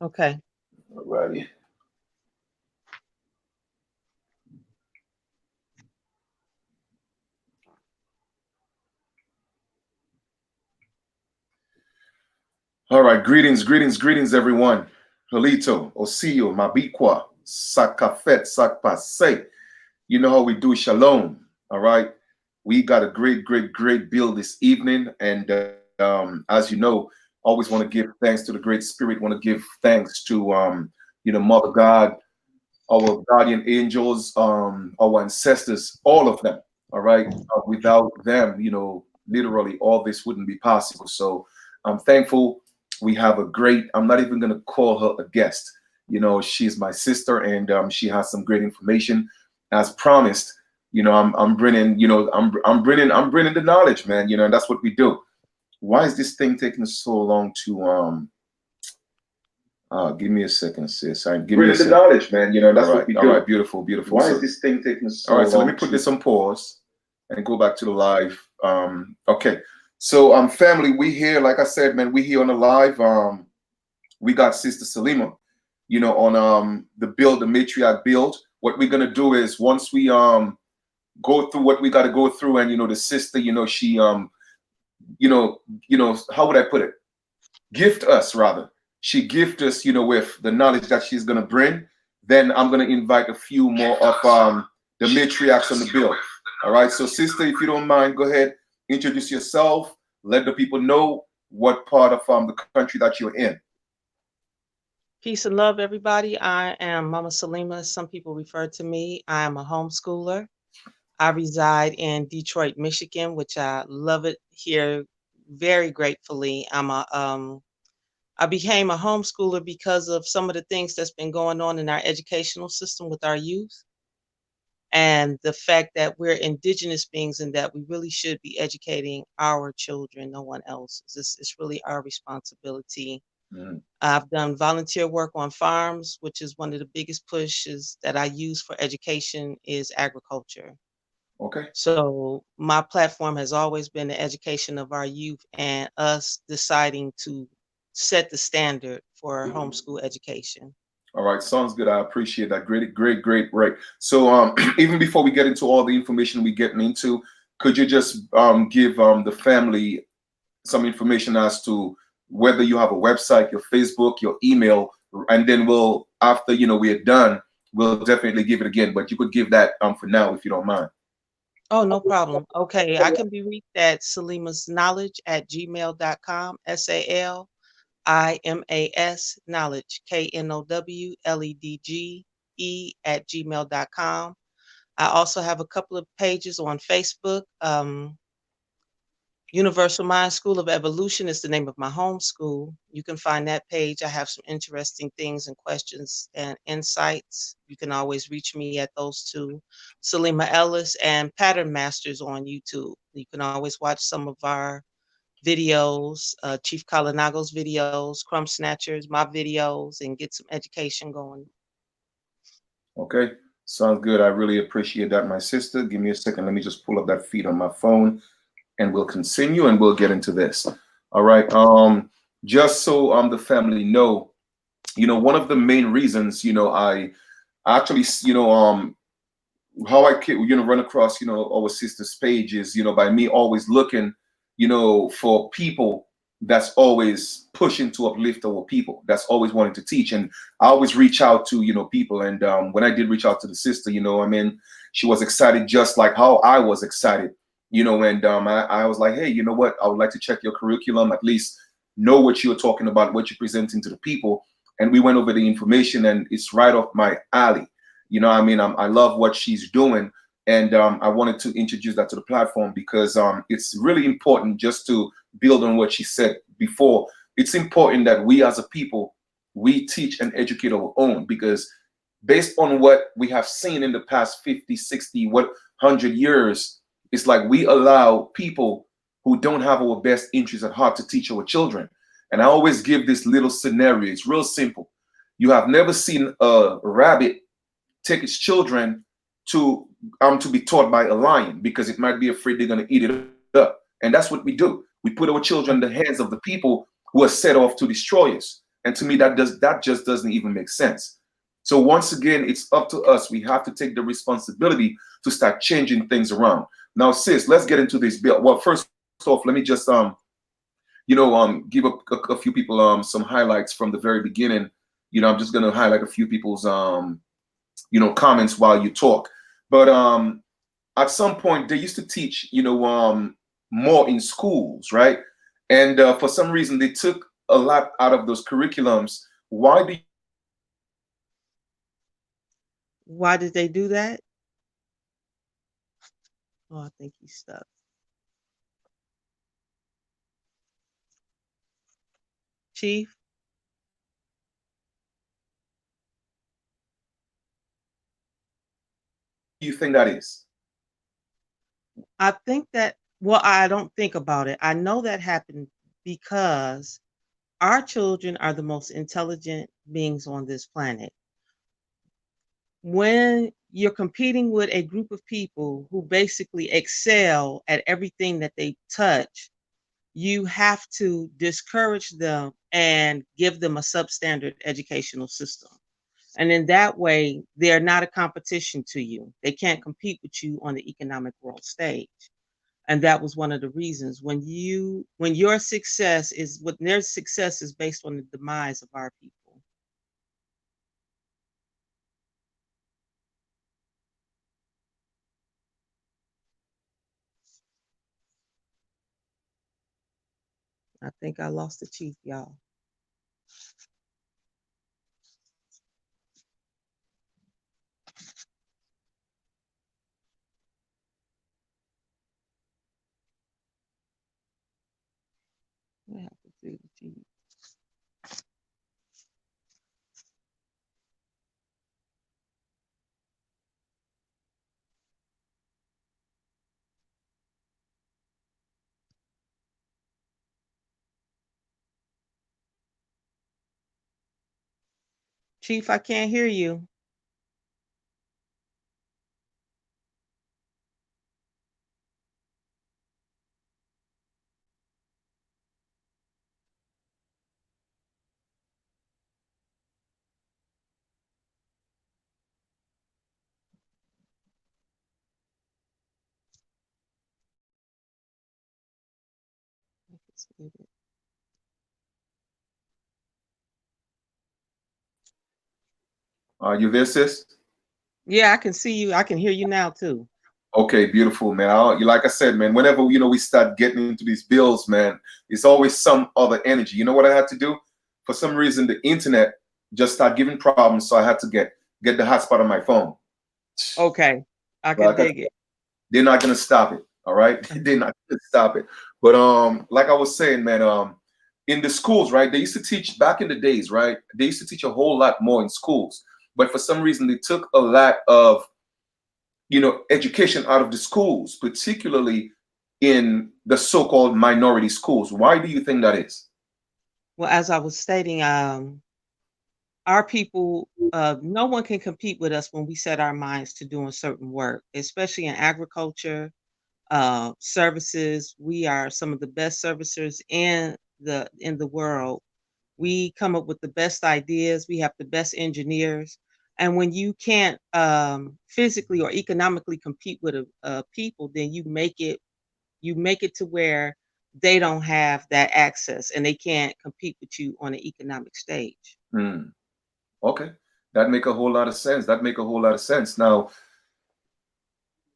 Okay. Alrighty. All right. Greetings, greetings, greetings, everyone. Halito, Osio, Mabikwa, Sakafet, Sakpase. You know how we do shalom. All right. We got a great, great, great build this evening. And as you know, always want to give thanks to the Great Spirit, want to give thanks to Mother God, our guardian angels, our ancestors, all of them. All right. Without them, literally all this wouldn't be possible. So I'm thankful we have a great, I'm not even going to call her a guest. She's my sister and she has some great information. As promised, I'm bringing, I'm bringing the knowledge, man, and that's what we do. Why is this thing taking so long to, give me a second, sis. Give me a Bringing the second. knowledge, man. That's That's all what right. we All do. right. Beautiful. Beautiful. Why So, is this thing taking so all long? right. So let me put this on pause and go back to the live. Okay. So, family, we here. Like I said, man, we here on the live. We got Sister Salima, on the build, the matriarch build. What we're gonna do is once we go through what we got to go through, and the sister, she how would I put it? Gift us rather. She gift us, with the knowledge that she's gonna bring. Then I'm gonna invite a few more of the matriarchs on the bill. All right. So, sister, if you don't mind, go ahead, introduce yourself. Let the people know what part of the country that you're in. Peace and love, everybody. I am Mama Salima, as some people refer to me. I am a homeschooler. I reside in Detroit, Michigan, which I love it here very gratefully. I became a homeschooler because of some of the things that's been going on in our educational system with our youth, and the fact that we're indigenous beings and that we really should be educating our children, no one else. It's really our responsibility. Mhm. I've done volunteer work on farms, which is one of the biggest pushes that I use for education is agriculture. Okay. So my platform has always been the education of our youth and us deciding to set the standard for homeschool education. All right, sounds good. I appreciate that. Great, great, great, great. So, even before we get into all the information we getting into, could you just give the family some information as to whether you have a website, your Facebook, your email, and then we'll, after we're done, we'll definitely give it again. But you could give that for now if you don't mind. Oh, no problem. Okay, I can be reached at salimasknowledge@gmail.com, SALIMAS knowledge, KNOWLEDGE@gmail.com. I also have a couple of pages on Facebook. Universal Mind School of Evolution is the name of my homeschool. You can find that page. I have some interesting things and questions and insights. You can always reach me at those two. Salima Ellis and Pattern Masters on YouTube. You can always watch some of our videos, Chief Kalinago's videos, Crumb Snatchers, my videos, and get some education going. Okay, sounds good. I really appreciate that, my sister. Give me a second. Let me just pull up that feed on my phone, and we'll continue, and we'll get into this. All right. Just so the family know, one of the main reasons, I actually, how I run across, our sister's page is, by me always looking, for people that's always pushing to uplift our people, that's always wanting to teach. And I always reach out to, people. And when I did reach out to the sister, I mean, she was excited just like how I was excited, and I was like, hey, you know what? I would like to check your curriculum, at least know what you're talking about, what you're presenting to the people. And we went over the information, and it's right off my alley. I mean, I love what she's doing, and I wanted to introduce that to the platform because it's really important just to build on what she said before. It's important that we as a people, we teach and educate our own, because based on what we have seen in the past 50, 60, 100 years, it's like we allow people who don't have our best interests at heart to teach our children. And I always give this little scenario. It's real simple. You have never seen a rabbit take its children to be taught by a lion, because it might be afraid they're going to eat it up. And that's what we do. We put our children in the hands of the people who are set off to destroy us. And to me, that just doesn't even make sense. So once again, it's up to us. We have to take the responsibility to start changing things around. Now, sis, let's get into this bill. Well, first off, let me just give a few people some highlights from the very beginning. I'm just gonna highlight a few people's comments while you talk. But at some point they used to teach more in schools, right? And for some reason they took a lot out of those curriculums. Why do you think that is? Why did they do that? Oh, I think he's stuck. Chief, Why do you think that is? I think that, well, I don't think about it. I know that happened because our children are the most intelligent beings on this planet. When you're competing with a group of people who basically excel at everything that they touch, you have to discourage them and give them a substandard educational system. And in that way, they're not a competition to you. They can't compete with you on the economic world stage. And that was one of the reasons when your success is when their success is based on the demise of our people. I think I lost the chief, y'all. What happened to the chief? Chief, I can't hear you. Are you there, sis? Yeah, I can see you. I can hear you now too. Okay, beautiful, man. Like I said, man, whenever we start getting into these bills, man, it's always some other energy. You know what I had to do? For some reason, the internet just started giving problems, so I had to get the hotspot on my phone. Okay, I can Like I dig said, it. they're not gonna stop it. All right, they're not gonna stop it. But like I was saying, man, in the schools, right? They used to teach back in the days, right? They used to teach a whole lot more in schools, but for some reason, they took a lot of education out of the schools, particularly in the so-called minority schools. Why do you think that is? Well, as I was stating, our people, no one can compete with us when we set our minds to doing certain work, especially in agriculture, services. We are some of the best servicers in the world. We come up with the best ideas. We have the best engineers. And when you can't physically or economically compete with a people, then you make it to where they don't have that access and they can't compete with you on the economic stage. Hmm. Okay, that make a whole lot of sense. That make a whole lot of sense. Now,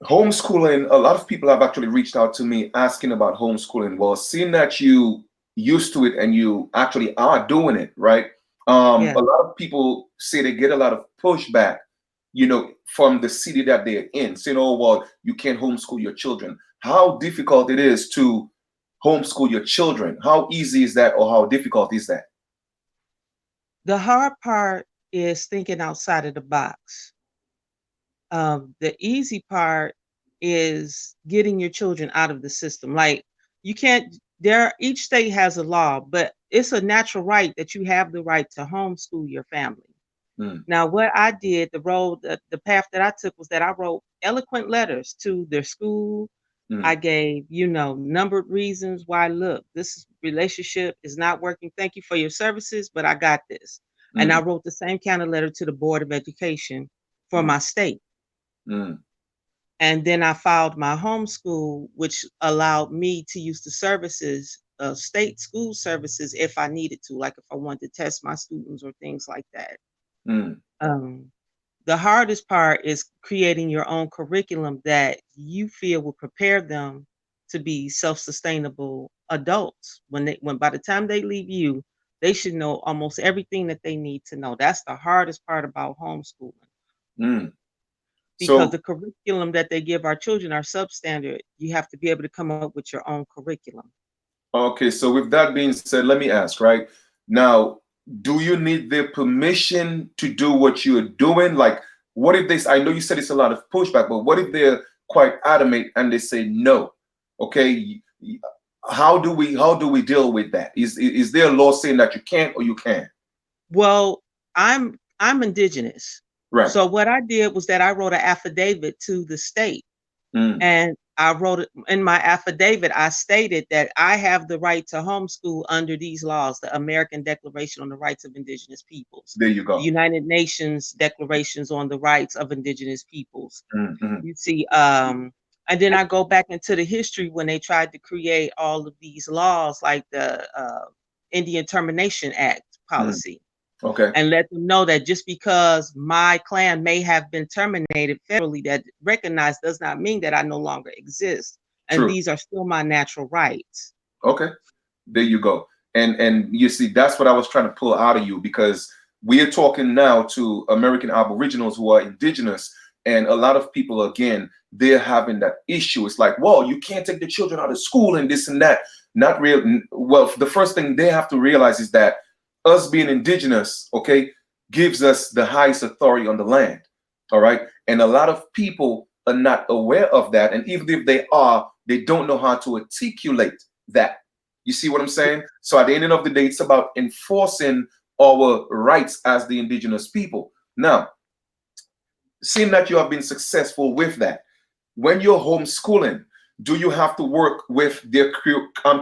homeschooling. A lot of people have actually reached out to me asking about homeschooling. Well, seeing that you used to it and you actually are doing it, right? A Yeah. lot of people say they get a lot of pushback, from the city that they're in, saying, "Oh, well, you can't homeschool your children." How difficult it is to homeschool your children? How easy is that, or how difficult is that? The hard part is thinking outside of the box. The easy part is getting your children out of the system. Like you can't there each state has a law, but it's a natural right that you have the right to homeschool your family. Mm, Now, what I did, the path that I took was that I wrote eloquent letters to their school, Mm, I gave, numbered reasons why, look, this relationship is not working. Thank you for your services, but I got this. And I mm, wrote the same kind of letter to the Board of Education for mm, my state. mm, And then I filed my homeschool, which allowed me to use the services, state school services, if I needed to, like if I wanted to test my students or things like that. mm, Um, the hardest part is creating your own curriculum that you feel will prepare them to be self-sustainable adults. When by the time they leave you, they should know almost everything that they need to know. That's the hardest part about homeschooling, mm. because So, the curriculum that they give our children are substandard. You have to be able to come up with your own curriculum. okay, so with that being said, let me ask, right? Now, do you need their permission to do what you're doing? Like, what if they, I know you said it's a lot of pushback, but what if they're quite adamant and they say no? Okay, how do we deal with that? Is there a law saying that you can't or you can? Well, I'm indigenous. Right. So what I did was that I wrote an affidavit to the state. Mm, And I wrote it in my affidavit. I stated that I have the right to homeschool under these laws: the American Declaration on the Rights of Indigenous Peoples, there you the go. United Nations Declarations on the Rights of Indigenous Peoples. Mm, mm, You see, and then I go back into the history when they tried to create all of these laws, like the Indian Termination Act mm. policy, Okay. and let them know that just because my clan may have been terminated federally, that recognized, does not mean that I no longer exist. And True. these are still my natural rights. Okay. There you go. And you see, that's what I was trying to pull out of you, because we are talking now to American Aboriginals who are indigenous, and a lot of people, again, they're having that issue. It's like, well, you can't take the children out of school and this and that. Not real. Well, the first thing they have to realize is that us being indigenous, okay, gives us the highest authority on the land. All right. And a lot of people are not aware of that. And even if they are, they don't know how to articulate that. You see what I'm saying? So at the end of the day, it's about enforcing our rights as the indigenous people. Now, seeing that you have been successful with that, when you're homeschooling, do you have to work with their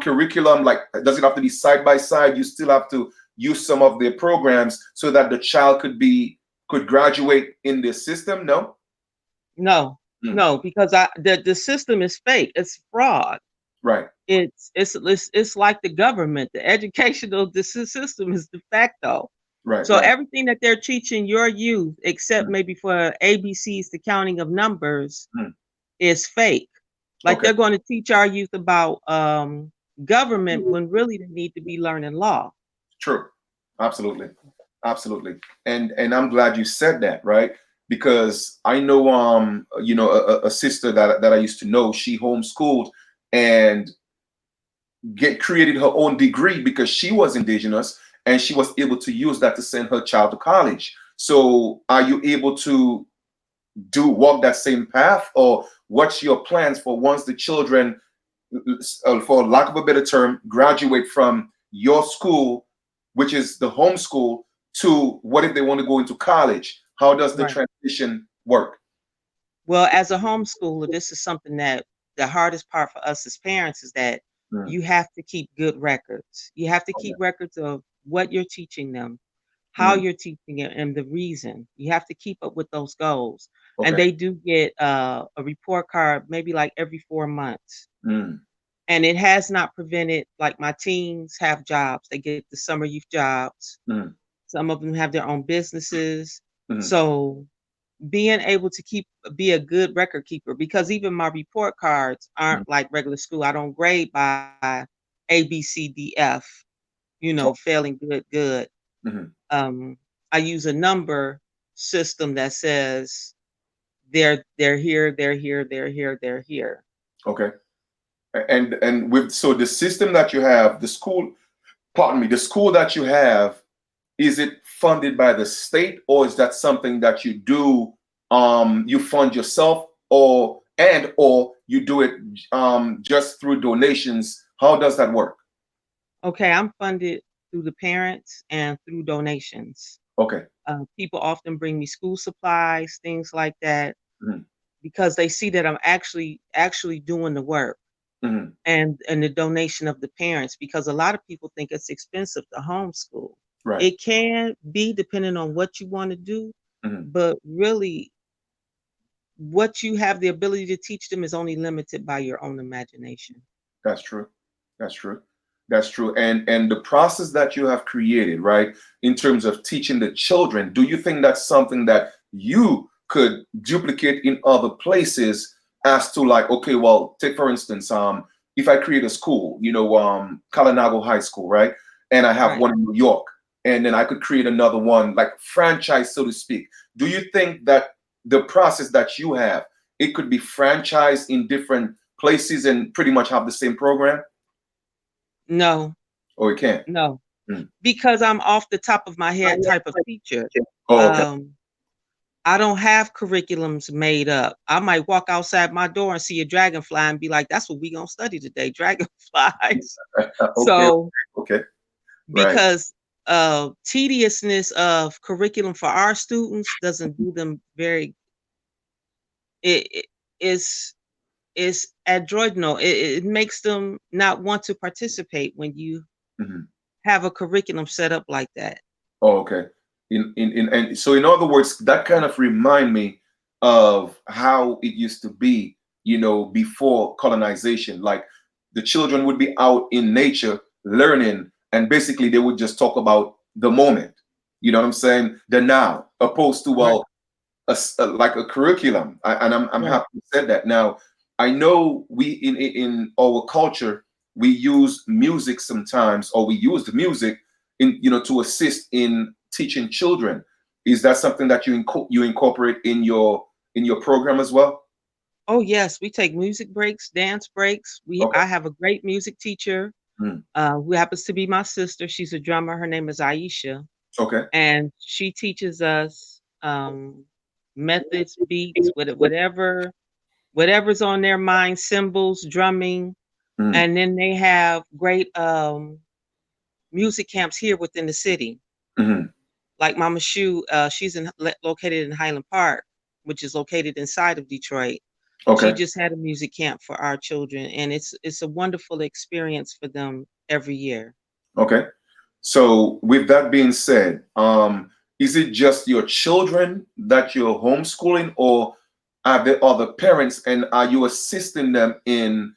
curriculum? Like, does it have to be side by side? You still have to use some of their programs so that the child could graduate in the system? No. No, Mm, no, because the system is fake. It's fraud. right. It's like the government. The educational system is de facto. Right. So Right. everything that they're teaching your youth, except Mm, maybe for ABCs, the counting of numbers, mm. is fake. Like Okay. they're going to teach our youth about government when really they need to be learning law. True. Absolutely. Absolutely. And I'm glad you said that, right? Because I know a sister that I used to know, she homeschooled and get created her own degree because she was indigenous, and she was able to use that to send her child to college. So are you able to do walk that same path, or what's your plans for once the children, for lack of a better term, graduate from your school, which is the homeschool, to what if they want to go into college? How does the Right. transition work? Well, as a homeschooler, this is something that the hardest part for us as parents is that Mm, you have to keep good records. You have to okay. keep records of what you're teaching them, how Mm, you're teaching it, and the reason. You have to keep up with those goals. And okay. they do get a report card maybe like every 4 months. Mm, And it has not prevented, like my teens have jobs. They get the summer youth jobs. mm, Some of them have their own businesses. mm, So being able to be a good record keeper, because even my report cards mm. aren't like regular school. I don't grade by A, B, C, D, F, Oh, failing, good, good. mhm. Um, I use a number system that says they're here, they're here, they're here, they're here. Okay. And with, so the system that you have, the school, pardon me, the school that you have, is it funded by the state, or is that something that you do, you fund yourself, or you do it just through donations? How does that work? Okay, I'm funded through the parents and through donations. Okay. People often bring me school supplies, things like that, Mhm. because they see that I'm actually doing the work, Hmm. and the donation of the parents, because a lot of people think it's expensive to homeschool. Right. It can be depending on what you want to do, Hmm. but really what you have the ability to teach them is only limited by your own imagination. That's true. That's true. That's true. And the process that you have created, right, in terms of teaching the children, do you think that's something that you could duplicate in other places as to like, okay, well, take for instance, if I create a school, Kalanago High School, right? And I have Right. one in New York, and then I could create another one, like franchise, so to speak. Do you think that the process that you have, it could be franchised in different places and pretty much have the same program, No, or it can't? no. Mm. Because I'm off the top of my head type of teacher. Oh, okay. Um, I don't have curriculums made up. I might walk outside my door and see a dragonfly and be like, "That's what we gonna study today, dragonflies." Okay. So, Okay. Right. because tediousness of curriculum for our students doesn't do them very. It is is adroitno. It makes them not want to participate when you Mhm. have a curriculum set up like that. Oh, okay. And so in other words, that kind of remind me of how it used to be, before colonization. Like the children would be out in nature learning, and basically they would just talk about the moment. You know what I'm saying? The now, opposed to, Right, well, like a curriculum. And I'm right. happy you said that. Now, I know we in our culture we use music sometimes, or we use the music in to assist in teaching children. Is that something that you incorporate in your program as well? Oh, yes, we take music breaks, dance breaks. Okay. I have a great music teacher, Mm. who happens to be my sister. She's a drummer. Her name is Aisha, Okay. and she teaches us methods, beats, whatever's on their mind, cymbals, drumming, Mm. and then they have great music camps here within the city. Hmm. Like Mama Shu, she's located in Highland Park, which is located inside of Detroit. She Okay. just had a music camp for our children, and it's a wonderful experience for them every year. Okay. So, with that being said, is it just your children that you're homeschooling, or are there other parents, and are you assisting them in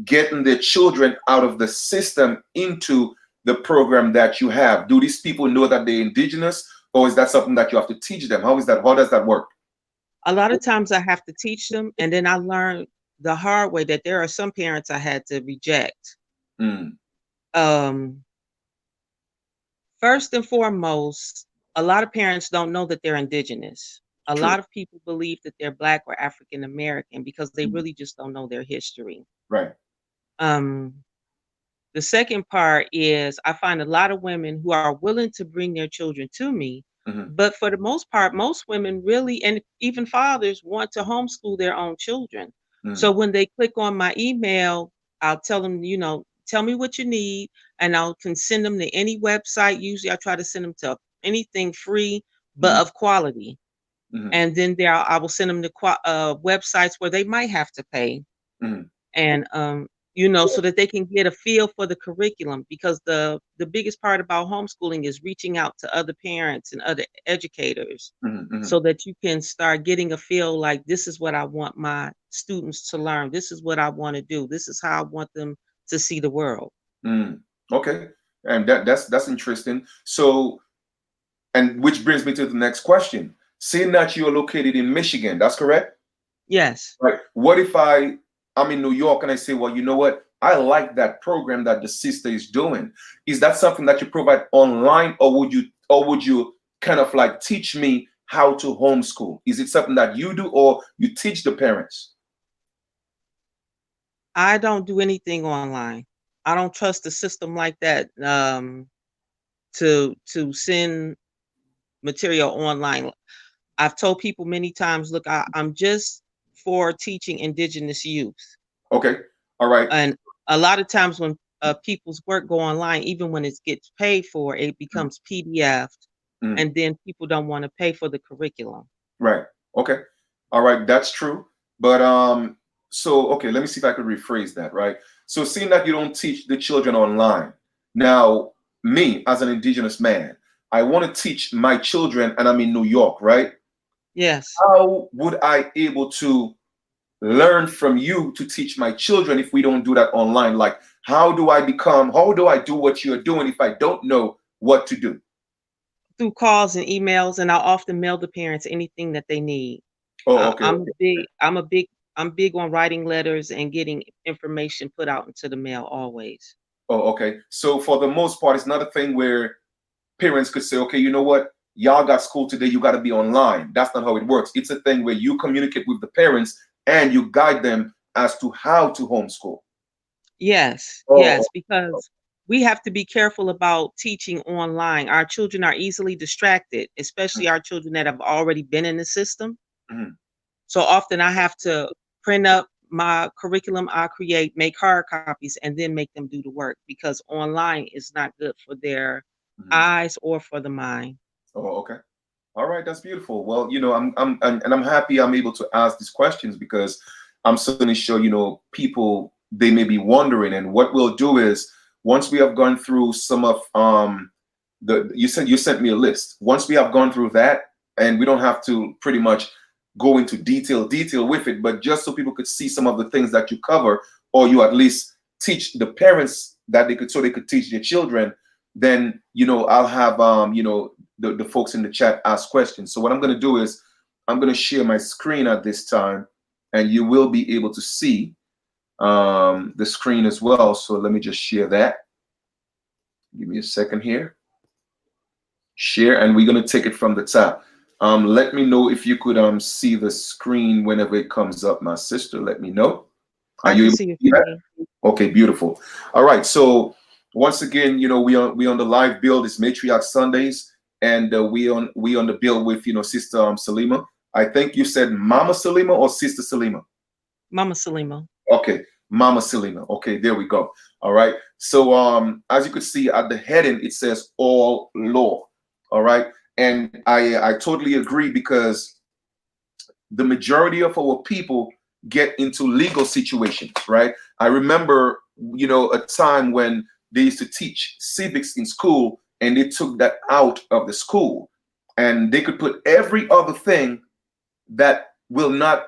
getting their children out of the system into the program that you have? Do these people know that they're indigenous, or is that something that you have to teach them? How is that? How does that work? A lot of times I have to teach them, and then I learned the hard way that there are some parents I had to reject. Mm. Um, First and foremost, a lot of parents don't know that they're indigenous. A True. lot of people believe that they're Black or African American because they Mm. really just don't know their history. Right. Um, The second part is I find a lot of women who are willing to bring their children to me, Hmm. but for the most part, most women really, and even fathers, want to homeschool their own children. Mm. So when they click on my email, I'll tell them, tell me what you need, and can send them to any website. Usually, I try to send them to anything free, but Hmm. of quality. Hmm. And then I will send them to websites where they might have to pay, Hmm. and so that they can get a feel for the curriculum, because the biggest part about homeschooling is reaching out to other parents and other educators Hmm. so that you can start getting a feel like, this is what I want my students to learn, this is what I want to do, this is how I want them to see the world. Mm. Okay. And that's interesting. So, and which brings me to the next question. Seeing that you're located in Michigan, that's correct? Yes. Right. What if I'm in New York and I say, well, you know what? I like that program that the sister is doing. Is that something that you provide online, or would you kind of like teach me how to homeschool? Is it something that you do, or you teach the parents? I don't do anything online. I don't trust the system like that, to send material online. I've told people many times, look, I'm just for teaching indigenous youth. Okay. All right. And a lot of times when people's work go online, even when it gets paid for, it Mm. becomes PDF, Mm. and then people don't want to pay for the curriculum. Right. Okay. All right, that's true. But so okay, let me see if I could rephrase that, right? So seeing that you don't teach the children online, now me as an indigenous man, I want to teach my children, and I'm in New York, right? Yes. How would I able to learn from you to teach my children if we don't do that online? Like, how do I do what you're doing if I don't know what to do? Through calls and emails, and I often mail the parents anything that they need. Oh, I okay, I'm a okay. big I'm a big I'm big on writing letters and getting information put out into the mail always. Oh, okay. So for the most part, it's not a thing where parents could say, okay, you know what? Y'all got school today, you got to be online. That's not how it works. It's a thing where you communicate with the parents and you guide them as to how to homeschool. Yes, Oh, yes, because we have to be careful about teaching online. Our children are easily distracted, especially our children that have already been in the system. mhm, So often I have to print up my curriculum I create, make hard copies, and then make them do the work because online is not good for their mhm. eyes or for the mind. Oh, okay. All right, that's beautiful. Well, and I'm happy I'm able to ask these questions because I'm certainly sure, people they may be wondering. And what we'll do is once we have gone through some of the you sent me a list. Once we have gone through that, and we don't have to pretty much go into detail with it, but just so people could see some of the things that you cover, or you at least teach the parents that they could teach their children, then I'll have the folks in the chat ask questions. So what I'm going to do is I'm going to share my screen at this time, and you will be able to see the screen as well. So let me just share that. Give me a second here. Share, and we're going to take it from the top. Let me know if you could see the screen whenever it comes up, my sister. Let me know. Are I you can able to see your see that? screen. Okay, beautiful. All right. So once again, we on the live build. It's Matriarch Sundays, and we on the build with Sister Salima. I think you said Mama Salima or Sister Salima. Mama Salima. Okay, Mama Salima. Okay, there we go. All right. So as you could see at the heading, it says all law. All right, and I totally agree because the majority of our people get into legal situations, right? I remember, a time when they used to teach civics in school and they took that out of the school and they could put every other thing that will not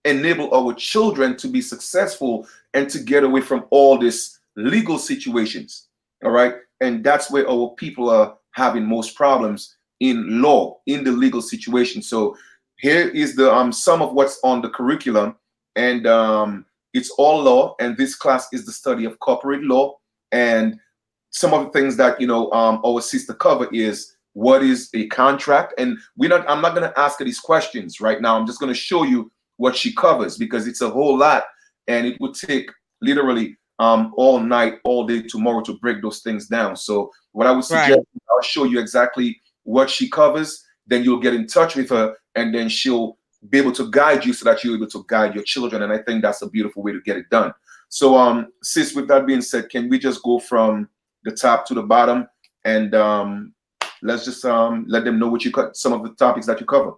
enable our children to be successful and to get away from all these legal situations. All right. And that's where our people are having most problems in law, in the legal situation. So here is the some of what's on the curriculum, and it's all law. And this class is the study of corporate law. And some of the things that our sister cover is what is a contract, and I'm not going to ask her these questions right now. I'm just going to show you what she covers because it's a whole lot, and it would take literally all night, all day tomorrow to break those things down. So what I would suggest, Right. I'll show you exactly what she covers, then you'll get in touch with her, and then she'll be able to guide you so that you're able to guide your children. And I think that's a beautiful way to get it done. So sis, with that being said, can we just go from the top to the bottom, and let's just let them know what you cut, some of the topics that you cover.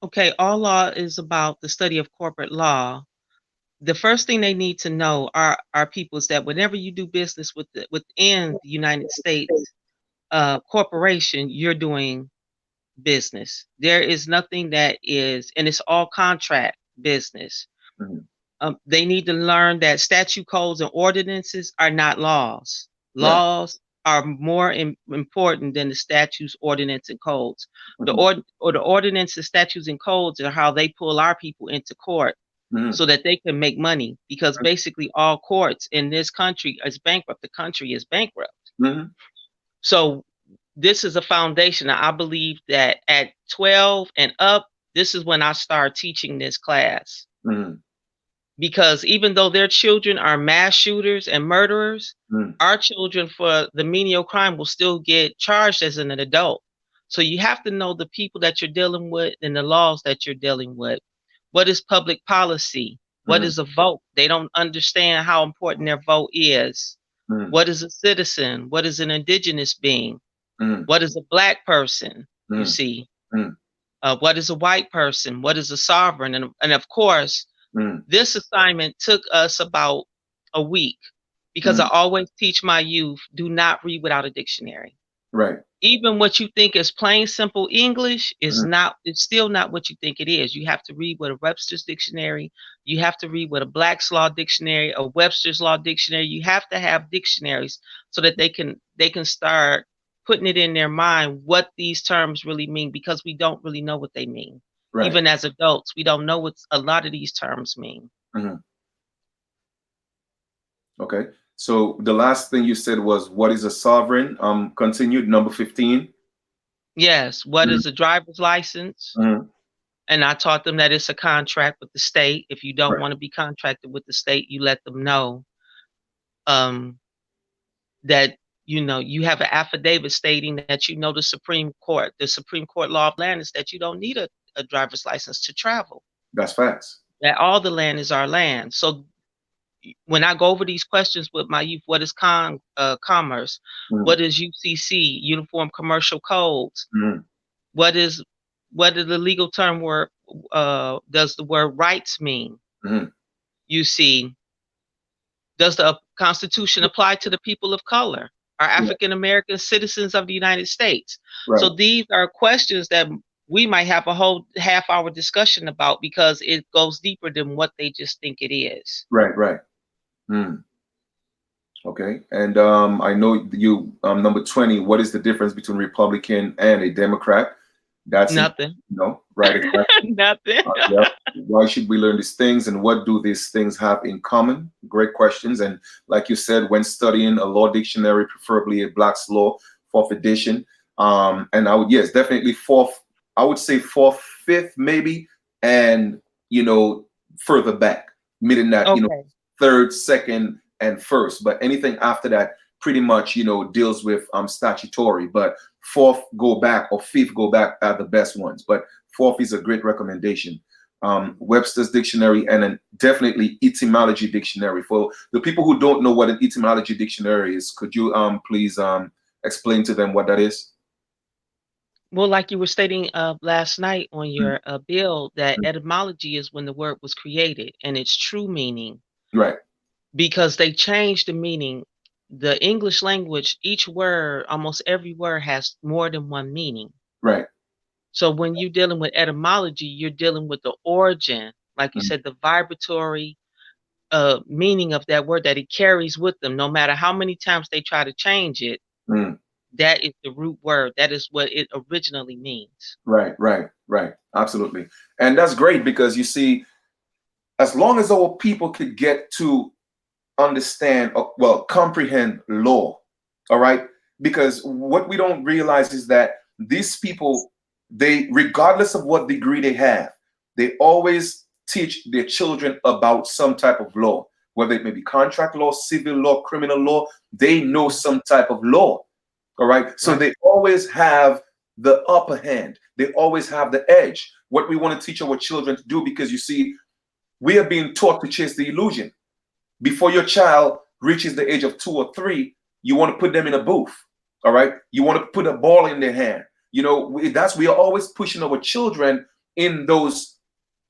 Okay, all law is about the study of corporate law. The first thing they need to know are people is that whenever you do business within the United States corporation, you're doing business. There is nothing that is, and it's all contract business. Mhm. They need to learn that statute codes and ordinances are not laws. Right. Laws are more important than the statutes, ordinance, and codes. Mhm. The ordinances, statutes, and codes are how they pull our people into court Mhm. so that they can make money. Because basically, all courts in this country is bankrupt. The country is bankrupt. Mhm. So this is a foundation. I believe that at 12 and up, this is when I start teaching this class. Mhm. Because even though their children are mass shooters and murderers, Mhm. our children for the menial crime will still get charged as an adult. So you have to know the people that you're dealing with and the laws that you're dealing with. What is public policy? What Mhm. is a vote? They don't understand how important their vote is. Mhm. What is a citizen? What is an indigenous being? Mhm. What is a black person? You Mhm. see. Mhm. What is a white person? What is a sovereign? And of course, Mm, this assignment took us about a week because I mm, always teach my youth, do not read without a dictionary. right. Even what you think is plain simple English is Mm, not, it's still not what you think it is. You have to read with a Webster's dictionary, you have to read with a Black's Law dictionary, a Webster's Law dictionary. You have to have dictionaries so that they can start putting it in their mind what these terms really mean, because we don't really know what they mean. right. Even as adults, we don't know what a lot of these terms mean. Mhm. Okay. So the last thing you said was what is a sovereign? Continued number 15. Yes, what Mhm, is a driver's license? mhm, And I taught them that it's a contract with the state. If you don't right. want to be contracted with the state, you let them know um, that you have an affidavit stating that the Supreme Court. The Supreme Court law of land is that you don't need a driver's license to travel. That's facts. That all the land is our land. So when I go over these questions with my youth, what is commerce? Mhm, What is UCC? Uniform Commercial Codes? mhm, What is the legal term word? Does the word rights mean? mhm. You see, does the Constitution apply to the people of color, are Yeah, African American citizens of the United States? right. So these are questions that we might have a whole half-hour discussion about because it goes deeper than what they just think it is. Right, right. Mm, okay. And I know you number 20, what is the difference between Republican and a Democrat? That's important, Nothing. right, exactly. Nothing. Yeah. Why should we learn these things and what do these things have in common? Great questions. And like you said, when studying a law dictionary, preferably a Black's Law, fourth edition. And I would, yes, definitely fourth, I would say fourth, fifth, maybe, and, you know, further back, meaning that, Okay. third, second, and first. But anything after that pretty much, deals with statutory. But fourth go back or fifth go back are the best ones. But fourth is a great recommendation. Webster's dictionary and then definitely etymology dictionary. For the people who don't know what an etymology dictionary is, could you please explain to them what that is? Well, like you were stating last night on Mm, your bill, that mm, etymology is when the word was created and its true meaning, right, because they changed the meaning. The English language, each word, almost every word has more than one meaning. right, So when you're dealing with etymology, you're dealing with the origin, like you mm, said, the vibratory meaning of that word that it carries with them. No matter how many times they try to change it, mm, that is the root word. That is what it originally means. right, right, right. Absolutely. And that's great because you see, as long as our people could get to understand, well, comprehend law, all right? Because what we don't realize is that these people, they, regardless of what degree they have, they always teach their children about some type of law, whether it may be contract law, civil law, criminal law, they know Mhm. some type of law, all right? So Right. they always have the upper hand, they always have the edge. What we want to teach our children to do, because you see, we are being taught to chase the illusion. Before your child reaches the age of 2 or 3, you want to put them in a booth. All right. You want to put a ball in their hand. We are always pushing our children in those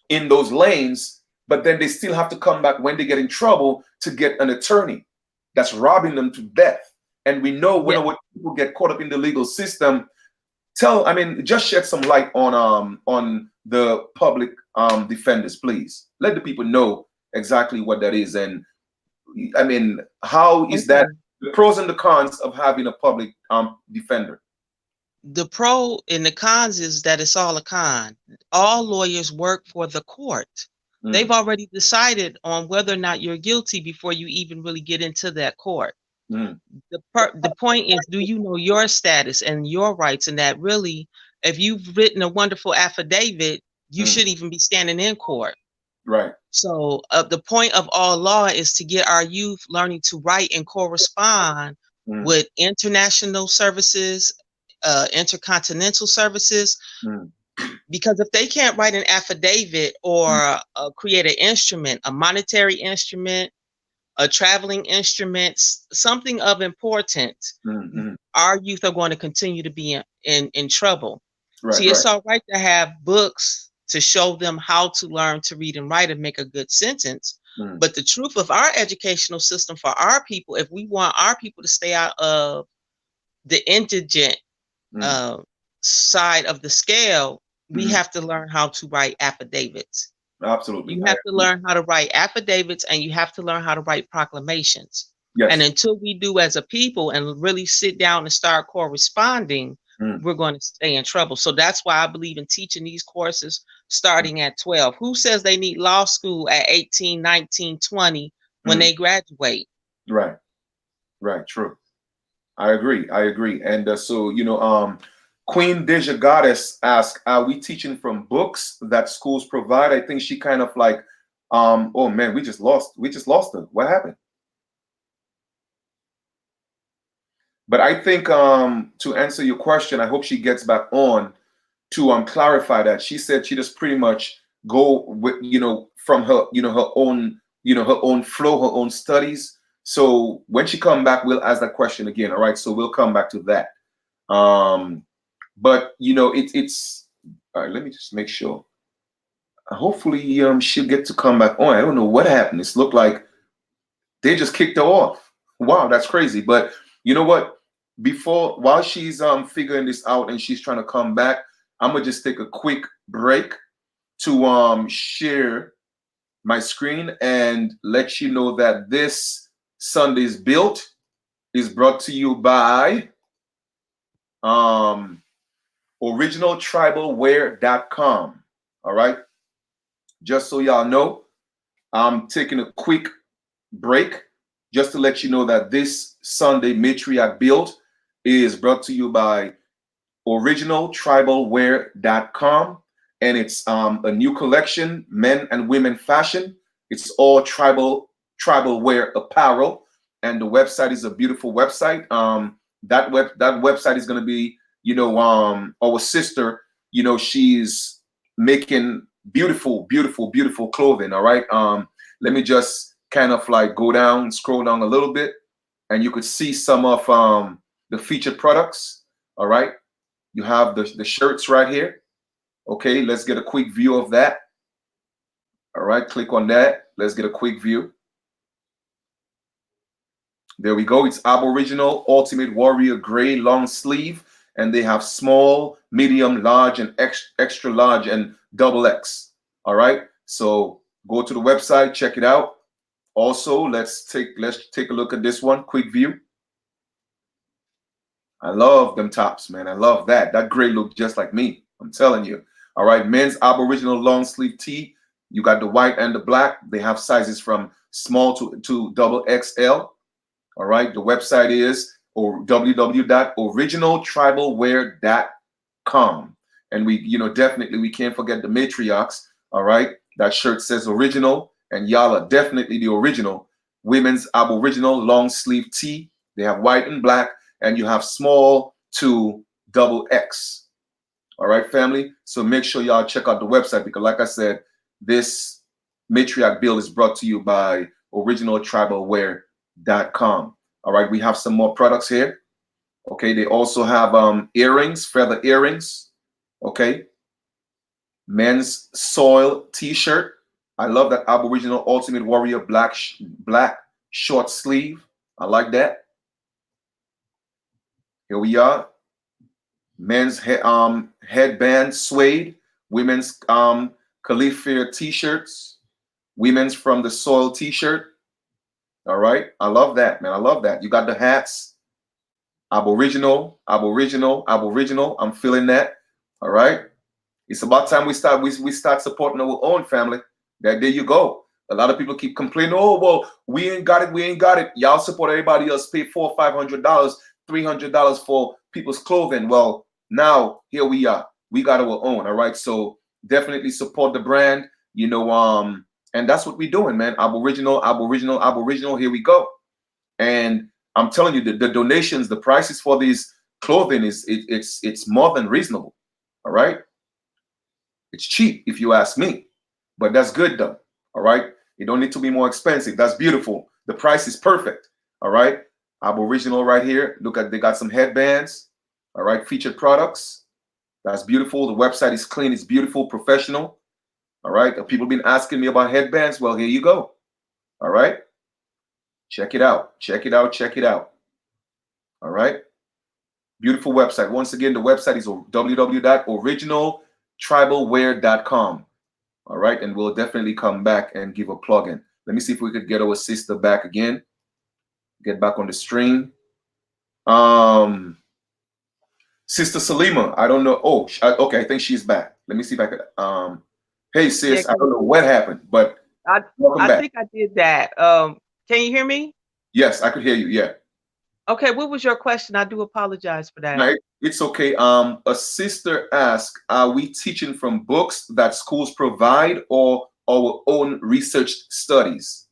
lanes, but then they still have to come back when they get in trouble to get an attorney that's robbing them to death. And we know when Yeah. our people get caught up in the legal system, just shed some light on the public defenders, please. Let the people know exactly what that is. And how is that, Okay. the pros and the cons of having a public defender? The pro and the cons is that it's all a con. All lawyers work for the court. They've Mm, already decided on whether or not you're guilty before you even really get into that court. mm, The point is, do you know your status and your rights? And that really, if you've written a wonderful affidavit, you mm, shouldn't even be standing in court. right. So the point of all law is to get our youth learning to write and correspond Mm, with international services, intercontinental services, mm, because if they can't write an affidavit or create an instrument, a monetary instrument, a traveling instrument, something of importance, mm, mm, our youth are going to continue to be in trouble. Right, See, it's right. all right to have books to show them how to learn to read and write and make a good sentence. Mm, But the truth of our educational system for our people, if we want our people to stay out of the indigent mm. uh, side of the scale, we Mhm. have to learn how to write affidavits. Absolutely. You I have to agree. learn how to write affidavits and you have to learn how to write proclamations. And Yes. until we do as a people and really sit down and start corresponding, Mm. we're going to stay in trouble. So that's why I believe in teaching these courses starting at 12. Who says they need law school at 18, 19, 20 when Mm. they graduate? Right. Right. True. I agree. I agree. And so, Queen Deja Goddess asked, "Are we teaching from books that schools provide?" I think she kind of like, oh man, we just lost her. What happened? But I think to answer your question, I hope she gets back on to clarify that. She said she just pretty much go with, from her, her own, her own flow, her own studies. So when she come back, we'll ask that question again. All right. So we'll come back to that. But it's all right. Let me just make sure. Hopefully, she'll get to come back on. I don't know what happened. It's looked like they just kicked her off. Wow, that's crazy. But you know what? While she's figuring this out and she's trying to come back, I'm gonna just take a quick break to share my screen and let you know that this Sunday's Built is brought to you by um originaltribalwear.com. All right. Just so y'all know, I'm taking a quick break just to let you know that this Sunday Matriarch Build is brought to you by originaltribalwear.com, and it's a new collection, men and women fashion. It's all tribal wear apparel, and the website is a beautiful website. That website is going to be, our sister. She's making beautiful clothing. All right. Let me just kind of like scroll down a little bit, and you could see some of the featured products. All right. You have the shirts right here. Okay, let's get a quick view of that. All right, click on that. Let's get a quick view. There we go. It's Aboriginal Ultimate Warrior Gray long sleeve, and they have small, medium, large, and extra large and double X. All right. So go to the website, check it out. Also, let's take a look at this one. Quick view. I love them tops, man. I love that. That gray look just like me. I'm telling you. All right, men's Aboriginal long sleeve tee. You got the white and the black. They have sizes from small to double XL. All right, the website is www.originaltribalwear.com. And definitely we can't forget the Matriarchs. All right, that shirt says original, and y'all are definitely the original. Women's Aboriginal long sleeve tee. They have white and black, and you have small to double X. All right, family. So make sure y'all check out the website because, like I said, this Matriarch build is brought to you by originaltribalwear.com. All right, we have some more products here. Okay, they also have earrings, feather earrings. Okay, men's soil T-shirt. I love that Aboriginal Ultimate Warrior black short sleeve. I like that. Here we are. Men's headband suede. Women's Califia T-shirts. Women's from the soil T-shirt. All right, I love that, man. I love that. You got the hats. Aboriginal. I'm feeling that. All right. It's about time we start supporting our own family. There you go. A lot of people keep complaining, oh well, we ain't got it. Y'all support everybody else, pay $400, $500, $300 for people's clothing. Well, now here we are. We got our own. All right. So definitely support the brand, and that's what we're doing, man. Aboriginal. Here we go. And I'm telling you, the donations, the prices for these clothing it's more than reasonable. All right. It's cheap if you ask me, but that's good though. All right. You don't need to be more expensive. That's beautiful. The price is perfect. All right. Aboriginal right here. Look at, they got some headbands. All right. Featured products. That's beautiful. The website is clean. It's beautiful, professional. All right. People been asking me about headbands. Well, here you go. All right. Check it out. Check it out. Check it out. All right. Beautiful website. Once again, the website is www.originaltribalwear.com. All right. And we'll definitely come back and give a plug in. Let me see if we could get our sister back again. Get back on the stream. Um, Sister Salima, I don't know. Oh, okay. I think she's back. Let me see if I could. Hey, Yeah, sis, I don't know what happened, but I welcome I back. think I did that. Can you hear me? Yes, I could hear you. Yeah. Okay, what was your question? I do apologize for that. Right. It's okay. A sister asked, are we teaching from books that schools provide or our own research studies?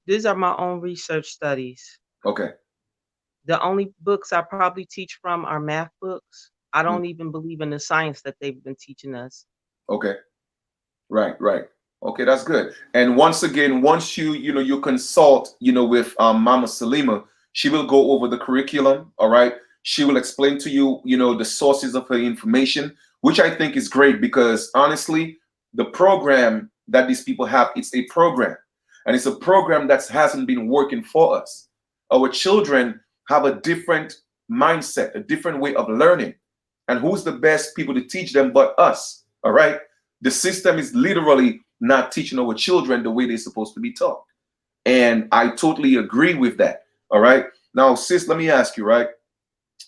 These are my own research studies. Okay. The only books I probably teach from are math books. I Mm, don't even believe in the science that they've been teaching us. okay. Right, right. Okay, that's good. And once again, once you consult, with Mama Salima, she will go over the curriculum, all right? She will explain to you, the sources of her information, which I think is great because honestly, the program that these people have, it's a program. And it's a program that hasn't been working for us. Our children have a different mindset, a different way of learning. And who's the best people to teach them but us? All right. The system is literally not teaching our children the way they're supposed to be taught. And I totally agree with that. All right. Now, sis, let me ask you, right?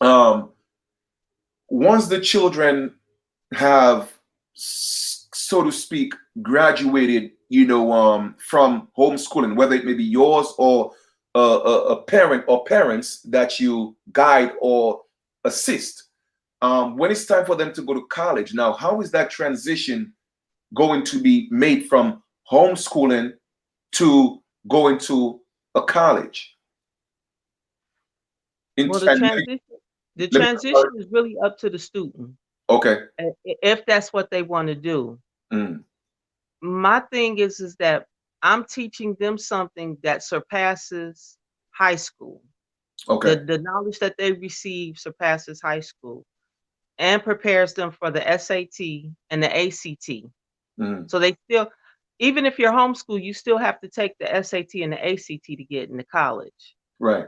Um, once the children have, so to speak, graduated, from homeschooling, whether it may be yours or a parent or parents that you guide or assist, when it's time for them to go to college, now, how is that transition going to be made from homeschooling to going to a college? In, Well, and the let me, transition is really up to the student, okay. if that's what they want to do. Mm, My thing is that I'm teaching them something that surpasses high school. okay. The knowledge that they receive surpasses high school and prepares them for the SAT and the ACT. Mm, So they still, even if you're homeschool, you still have to take the SAT and the ACT to get into college. right.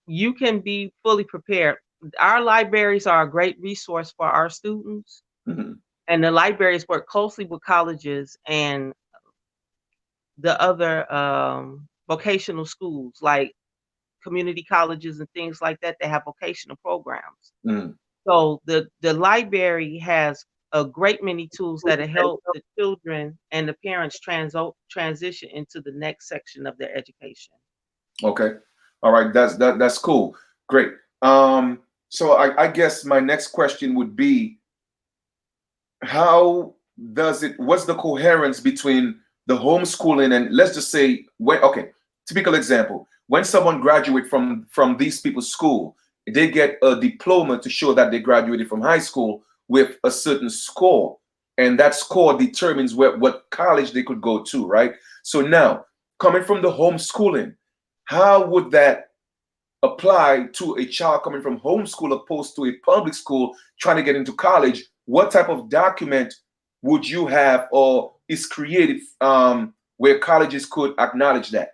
You can be fully prepared. Our libraries are a great resource for our students, Mm, and the libraries work closely with colleges and the other vocational schools like community colleges and things like that. They have vocational programs. mm. So the library has a great many tools that help the children and the parents transition into the next section of their education. Okay. All right. That's cool. Great. So I guess my next question would be, how what's the coherence between the homeschooling and, let's just say, okay, typical example, when someone graduates from these people's school, they get a diploma to show that they graduated from high school with a certain score, and that score determines what college they could go to, right? So now, coming from the homeschooling, how would that apply to a child coming from homeschool opposed to a public school trying to get into college? What type of document would you have or is created, where colleges could acknowledge that?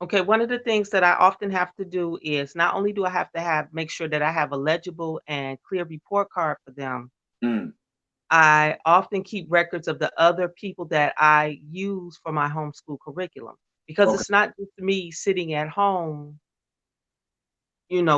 Okay, one of the things that I often have to do is not only do I have to make sure that I have a legible and clear report card for them, Mm, I often keep records of the other people that I use for my homeschool curriculum because okay. it's not just me sitting at home,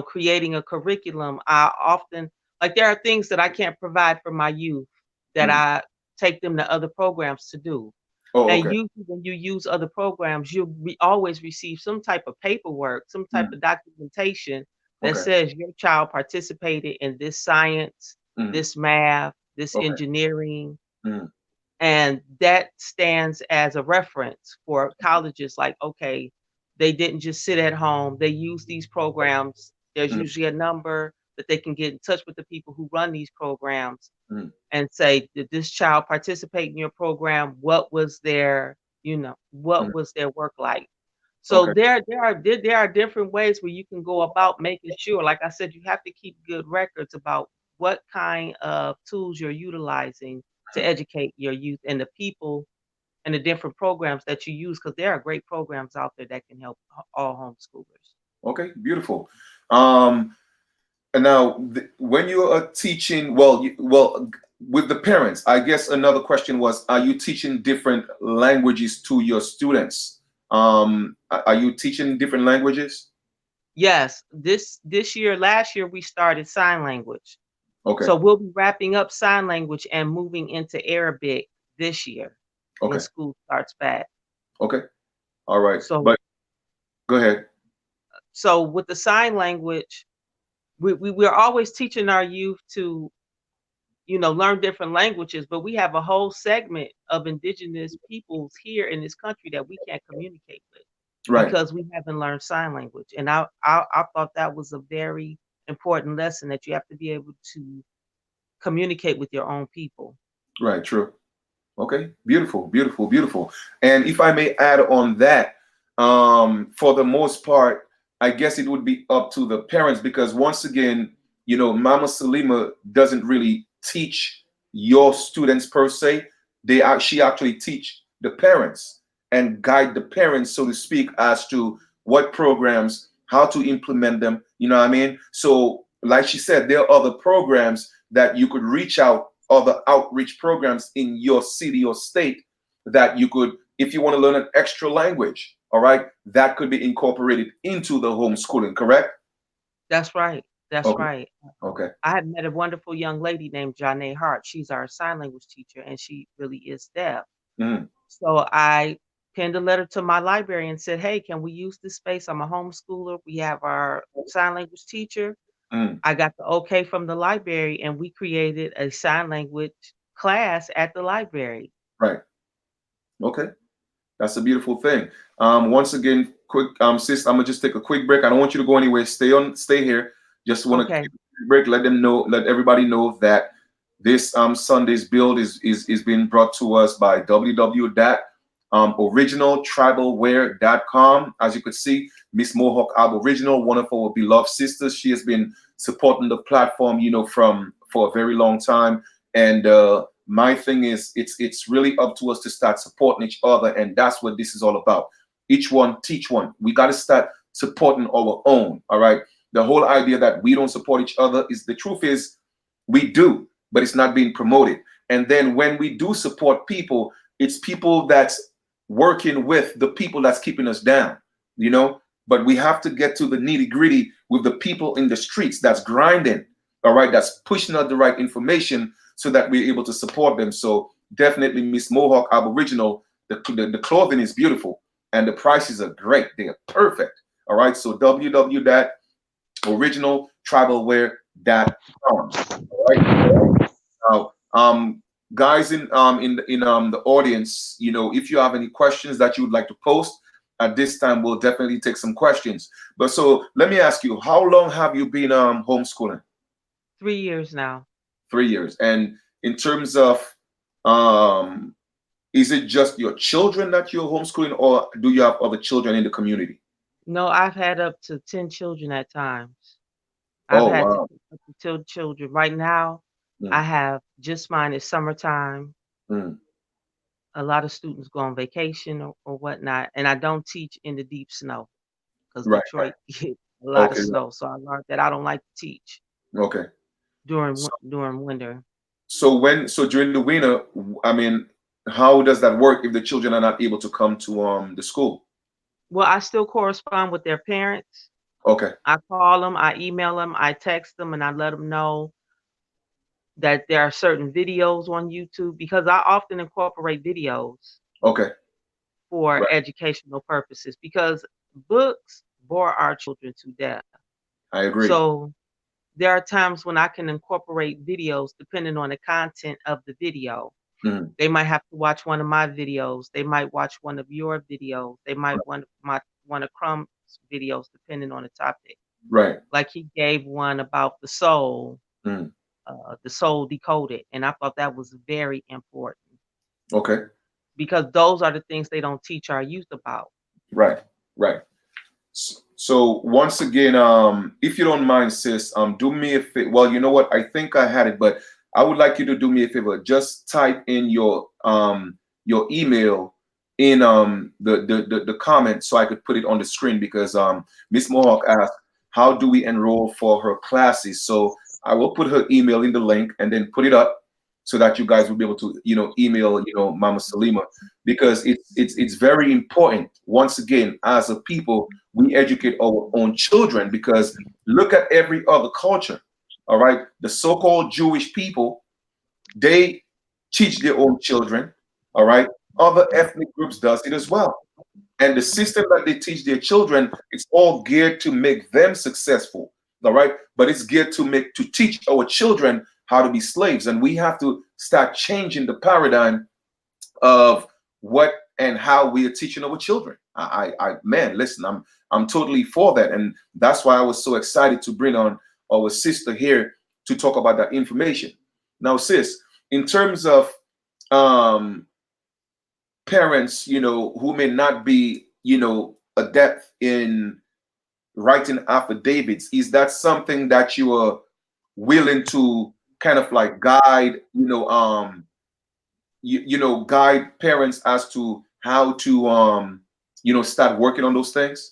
creating a curriculum. I often, like, there are things that I can't provide for my youth that Mm. I take them to other programs to do. Oh, And okay. usually when you use other programs, always receive some type of paperwork, some type Mm, of documentation that okay. says your child participated in this science, Mm, this math, this okay. engineering, Mm, and that stands as a reference for colleges like, okay, they didn't just sit at home, they use these programs. There's mm, usually a number that they can get in touch with the people who run these programs mm, and say, did this child participate in your program? What mm. was their work like? So Okay. there are different ways where you can go about making sure, like I said, you have to keep good records about what kind of tools you're utilizing to educate your youth and the people and the different programs that you use, because there are great programs out there that can help all homeschoolers. Okay, beautiful. Um, and now, when you are teaching, well, with the parents, I guess another question was, are you teaching different languages to your students? Are you teaching different languages? Yes, this year, last year we started sign language. Okay, So we'll be wrapping up sign language and moving into Arabic this year when okay, school starts back. okay. All right. So But go ahead. so with the sign language, we're always teaching our youth to, learn different languages, but we have a whole segment of indigenous peoples here in this country that we can't communicate with Right, because we haven't learned sign language. And I thought that was a very important lesson, that you have to be able to communicate with your own people. right, true. Okay, beautiful, beautiful, beautiful. And if I may add on that, for the most part, I guess it would be up to the parents because once again, Mama Salima doesn't really teach your students per se. She actually teach the parents and guide the parents, so to speak, as to what programs, how to implement them. You know what I mean? So, like she said, there are other programs that you could reach out, other outreach programs in your city or state that you could, if you want to learn an extra language, all right, that could be incorporated into the homeschooling, correct? That's right. That's Okay, right. okay. I have met a wonderful young lady named Janae Hart. She's our sign language teacher, and she really is deaf. Mm, So I penned a letter to my library and said, "Hey, can we use this space? I'm a homeschooler. We have our sign language teacher." mm, I got the okay from the library, and we created a sign language class at the library. right. Okay. That's a beautiful thing. Once again, quick, sis, I'm gonna just take a quick break. I don't want you to go anywhere. Stay here. Just want to Okay. take a quick break. Let everybody know that this Sunday's build is being brought to us by www.originaltribalwear.com. As you could see, Miss Mohawk Aboriginal, one of our beloved sisters, she has been supporting the platform, from for a very long time, and my thing is it's really up to us to start supporting each other, and that's what this is all about. Each one teach one. We got to start supporting our own. All right. The whole idea that we don't support each other, is the truth is we do, but it's not being promoted. And then when we do support people, it's people that's working with the people that's keeping us down, you know. But we have to get to the nitty gritty with the people in the streets that's grinding, all right, that's pushing out the right information so that we're able to support them. So definitely, Miss Mohawk Aboriginal, the clothing is beautiful and the prices are great. They are perfect. All right. So www.originaltribalwear.com. All right. Now, guys in the audience, if you have any questions that you would like to post at this time, we'll definitely take some questions. But so let me ask you, how long have you been homeschooling? 3 years now. 3 years. And in terms of, um, is it just your children that you're homeschooling, or do you have other children in the community? No, I've had up to 10 children at times. I've Oh, had to wow. teach up to 10 children. Right now, I Mm, have just mine. It's summertime. mm, A lot of students go on vacation or whatnot, and I don't teach in the deep snow because right, right. Detroit get a lot of Okay, snow. So I learned that I don't like to teach okay. during So, during winter. so during the winter, I mean, how does that work if the children are not able to come to the school? Well, I still correspond with their parents. Okay, I call them, I email them, I text them, and I let them know that there are certain videos on YouTube, because I often incorporate videos okay, for right. educational purposes, because books bore our children to death. I agree. So there are times when I can incorporate videos depending on the content of the video. Mm, They might have to watch one of my videos. They might watch one of your videos. They might right, want one of Crumb's videos, depending on the topic. right. Like he gave one about Mm, the soul decoded, and I thought that was very important okay, because those are the things they don't teach our youth about. right, right. So once again, if you don't mind, sis, do me a favor. Well, you know what? I think I had it, but I would like you to do me a favor. Just type in your email in the comment so I could put it on the screen because Miss Mohawk asked, how do we enroll for her classes? So I will put her email in the link and then put it up so that you guys will be able to, email, Mama Salima, because it's very important. Once again, as a people, we educate our own children because look at every other culture. All right, the so-called Jewish people, they teach their own children. All right, other ethnic groups does it as well, and the system that they teach their children, it's all geared to make them successful. All right, but it's geared to teach our children how to be slaves, and we have to start changing the paradigm of what and how we are teaching our children. Man, listen, I'm totally for that, and that's why I was so excited to bring on our sister here to talk about that information. Now, sis, in terms of um, parents, who may not be, adept in writing affidavits, is that something that you are willing to kind of like guide, guide parents as to how to start working on those things?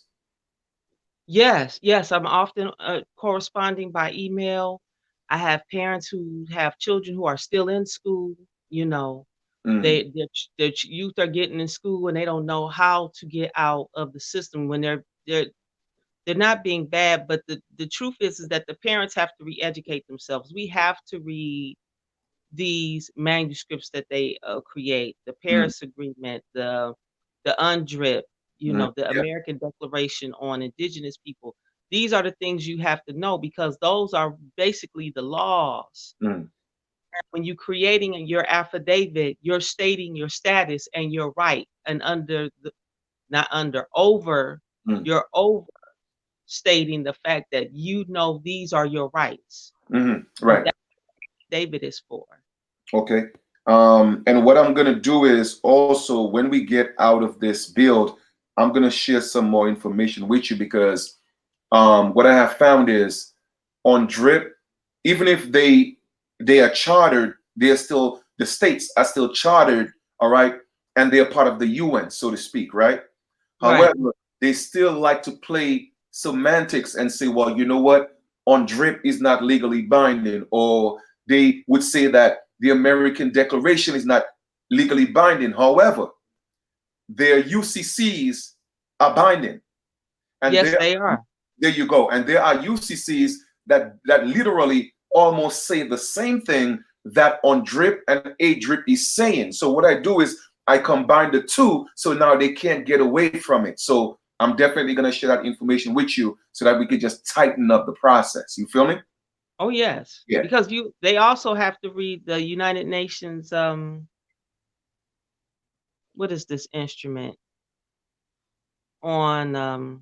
Yes, yes, I'm often corresponding by email. I have parents who have children who are still in school. You know, Mm, their youth are getting in school and they don't know how to get out of the system when they're not being bad. But the truth is that the parents have to re-educate themselves. We have to read these manuscripts that they create, the mm, Paris Agreement, the UNDRIP, mm, the yeah. American Declaration on Indigenous People. These are the things you have to know because those are basically the laws. Mm, When you're creating your affidavit, you're stating your status and your right, and not under, over, mm, you're overstating the fact that these are your rights. And right. that David is for. Okay. And what I'm gonna do is also when we get out of this build, I'm gonna share some more information with you because what I have found is on drip, even if they are chartered, they're still the states are still chartered, all right, and they're part of the UN, so to speak, right? Right. However, they still like to play semantics and say, well, you know what, on drip is not legally binding, or they would say that the American Declaration is not legally binding. However, their UCCs are binding, and Yes, they are. there you go. And there are UCCs that literally almost say the same thing that on drip and a drip is saying. So what I do is I combine the two, so now they can't get away from it. So I'm definitely gonna share that information with you so that we could just tighten up the process. You feel me? Oh, yes, Yeah. because they also have to read the United Nations, what is this instrument on,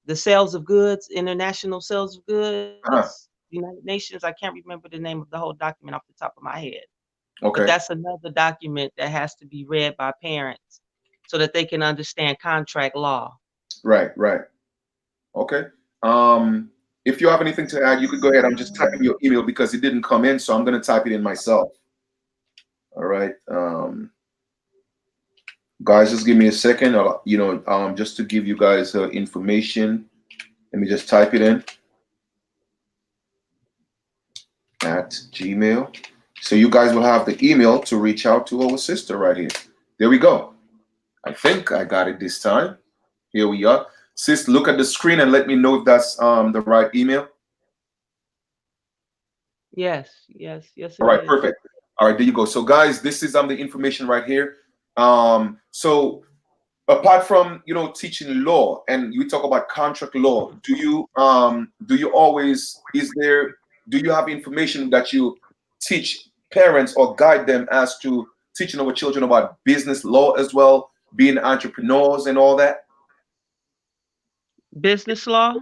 the sales of goods, international sales of goods, Uh-huh. United Nations. I can't remember the name of the whole document off the top of my head, but Okay. that's another document that has to be read by parents so that they can understand contract law. Right. Right. Okay. Um, if you have anything to add, you could go ahead. I'm just typing your email because it didn't come in, so I'm gonna type it in myself. All right. Guys, just give me a second. Just to give you guys information. Let me just type it in at Gmail. So you guys will have the email to reach out to our sister right here. There we go. I think I got it this time. Here we are. Sis, look at the screen and let me know if that's the right email. Yes, yes, yes, All it right, is. perfect. All right, there you go. So guys, this is the information right here. So apart from teaching law and you talk about contract law, do you always is there do you have information that you teach parents or guide them as to teaching our children about business law as well, being entrepreneurs and all that? Business law?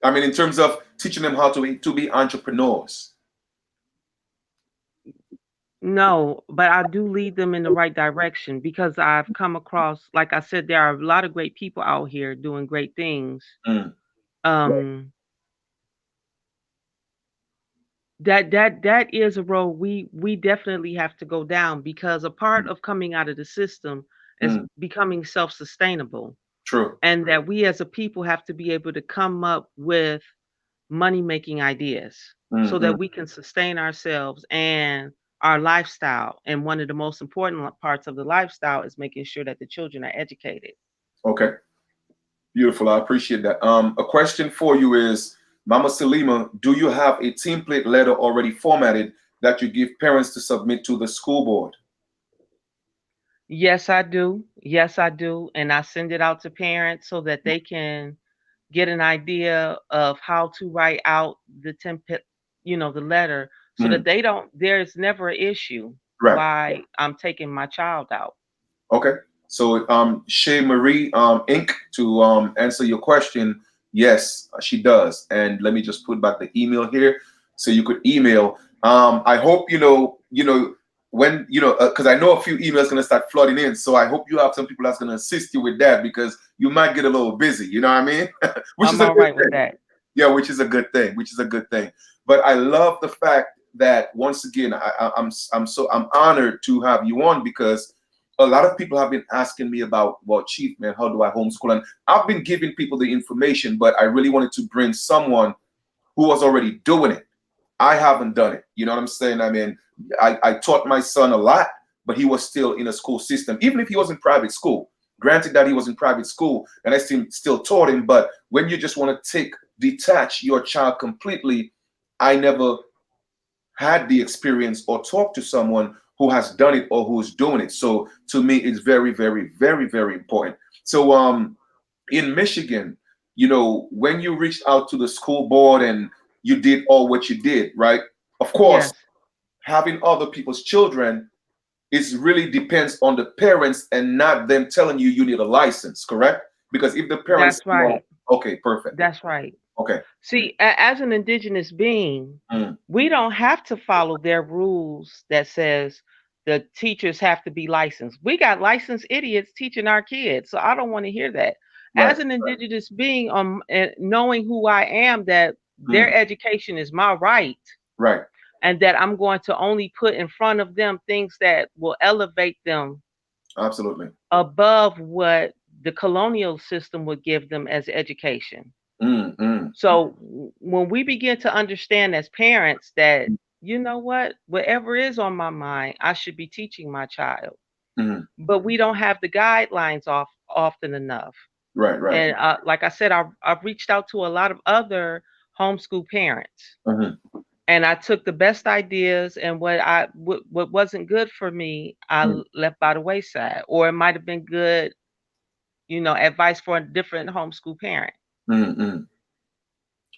I mean, in terms of teaching them how to be entrepreneurs. No, but I do lead them in the right direction because I've come across, like I said, there are a lot of great people out here doing great things. Mm, right. Um, that is a road we definitely have to go down because a part Mm, of coming out of the system is mm, becoming self-sustainable, true. and that we as a people have to be able to come up with money making ideas Mm, so mm. that we can sustain ourselves and our lifestyle. And one of the most important parts of the lifestyle is making sure that the children are educated. Okay. Beautiful. I appreciate that. A question for you is, Mama Salima, do you have a template letter already formatted that you give parents to submit to the school board? Yes, I do. Yes, I do. And I send it out to parents so that they can get an idea of how to write out the template, the letter, so that Mm, they don't, there's never an issue right. why I'm taking my child out. Okay. So, Shay Marie, Inc., to answer your question, yes, she does. And let me just put back the email here so you could email. I hope when because I know a few emails gonna start flooding in. So I hope you have some people that's gonna assist you with that because you might get a little busy. You know what I mean? Which I'm is a all good right with thing. that. Yeah, which is a good thing. Which is a good thing. But I love the fact that once again, I'm honored to have you on because a lot of people have been asking me about, well, Chief, man, how do I homeschool? And I've been giving people the information, but I really wanted to bring someone who was already doing it. I haven't done it. You know what I'm saying? I mean, I taught my son a lot, but he was still in a school system, even if he was in private school. Granted that he was in private school, and I still taught him. But when you just want to detach your child completely, I never had the experience or talked to someone who has done it or who's doing it. So to me, it's very, very, very, very important. So in Michigan, when you reached out to the school board and you did all what you did, right? Of course, Yes, having other people's children is really depends on the parents and not them telling you you need a license, correct? Because if the parents, that's right. okay, perfect. That's right. Okay. See, as an indigenous being, Mm, we don't have to follow their rules that says the teachers have to be licensed. We got licensed idiots teaching our kids, so I don't want to hear that. right. As an indigenous being, knowing who I am, that their Mm, education is my right, right. and that I'm going to only put in front of them things that will elevate them Absolutely. above what the colonial system would give them as education. Mm, mm, So when we begin to understand as parents that, you know what, whatever is on my mind, I should be teaching my child. mm. But we don't have the guidelines often enough. Right, right. And like I said, I've reached out to a lot of other homeschool parents, Mhm, and I took the best ideas, and what wasn't good for me, mm, left by the wayside, or it might have been good, advice for a different homeschool parent. mm, mm.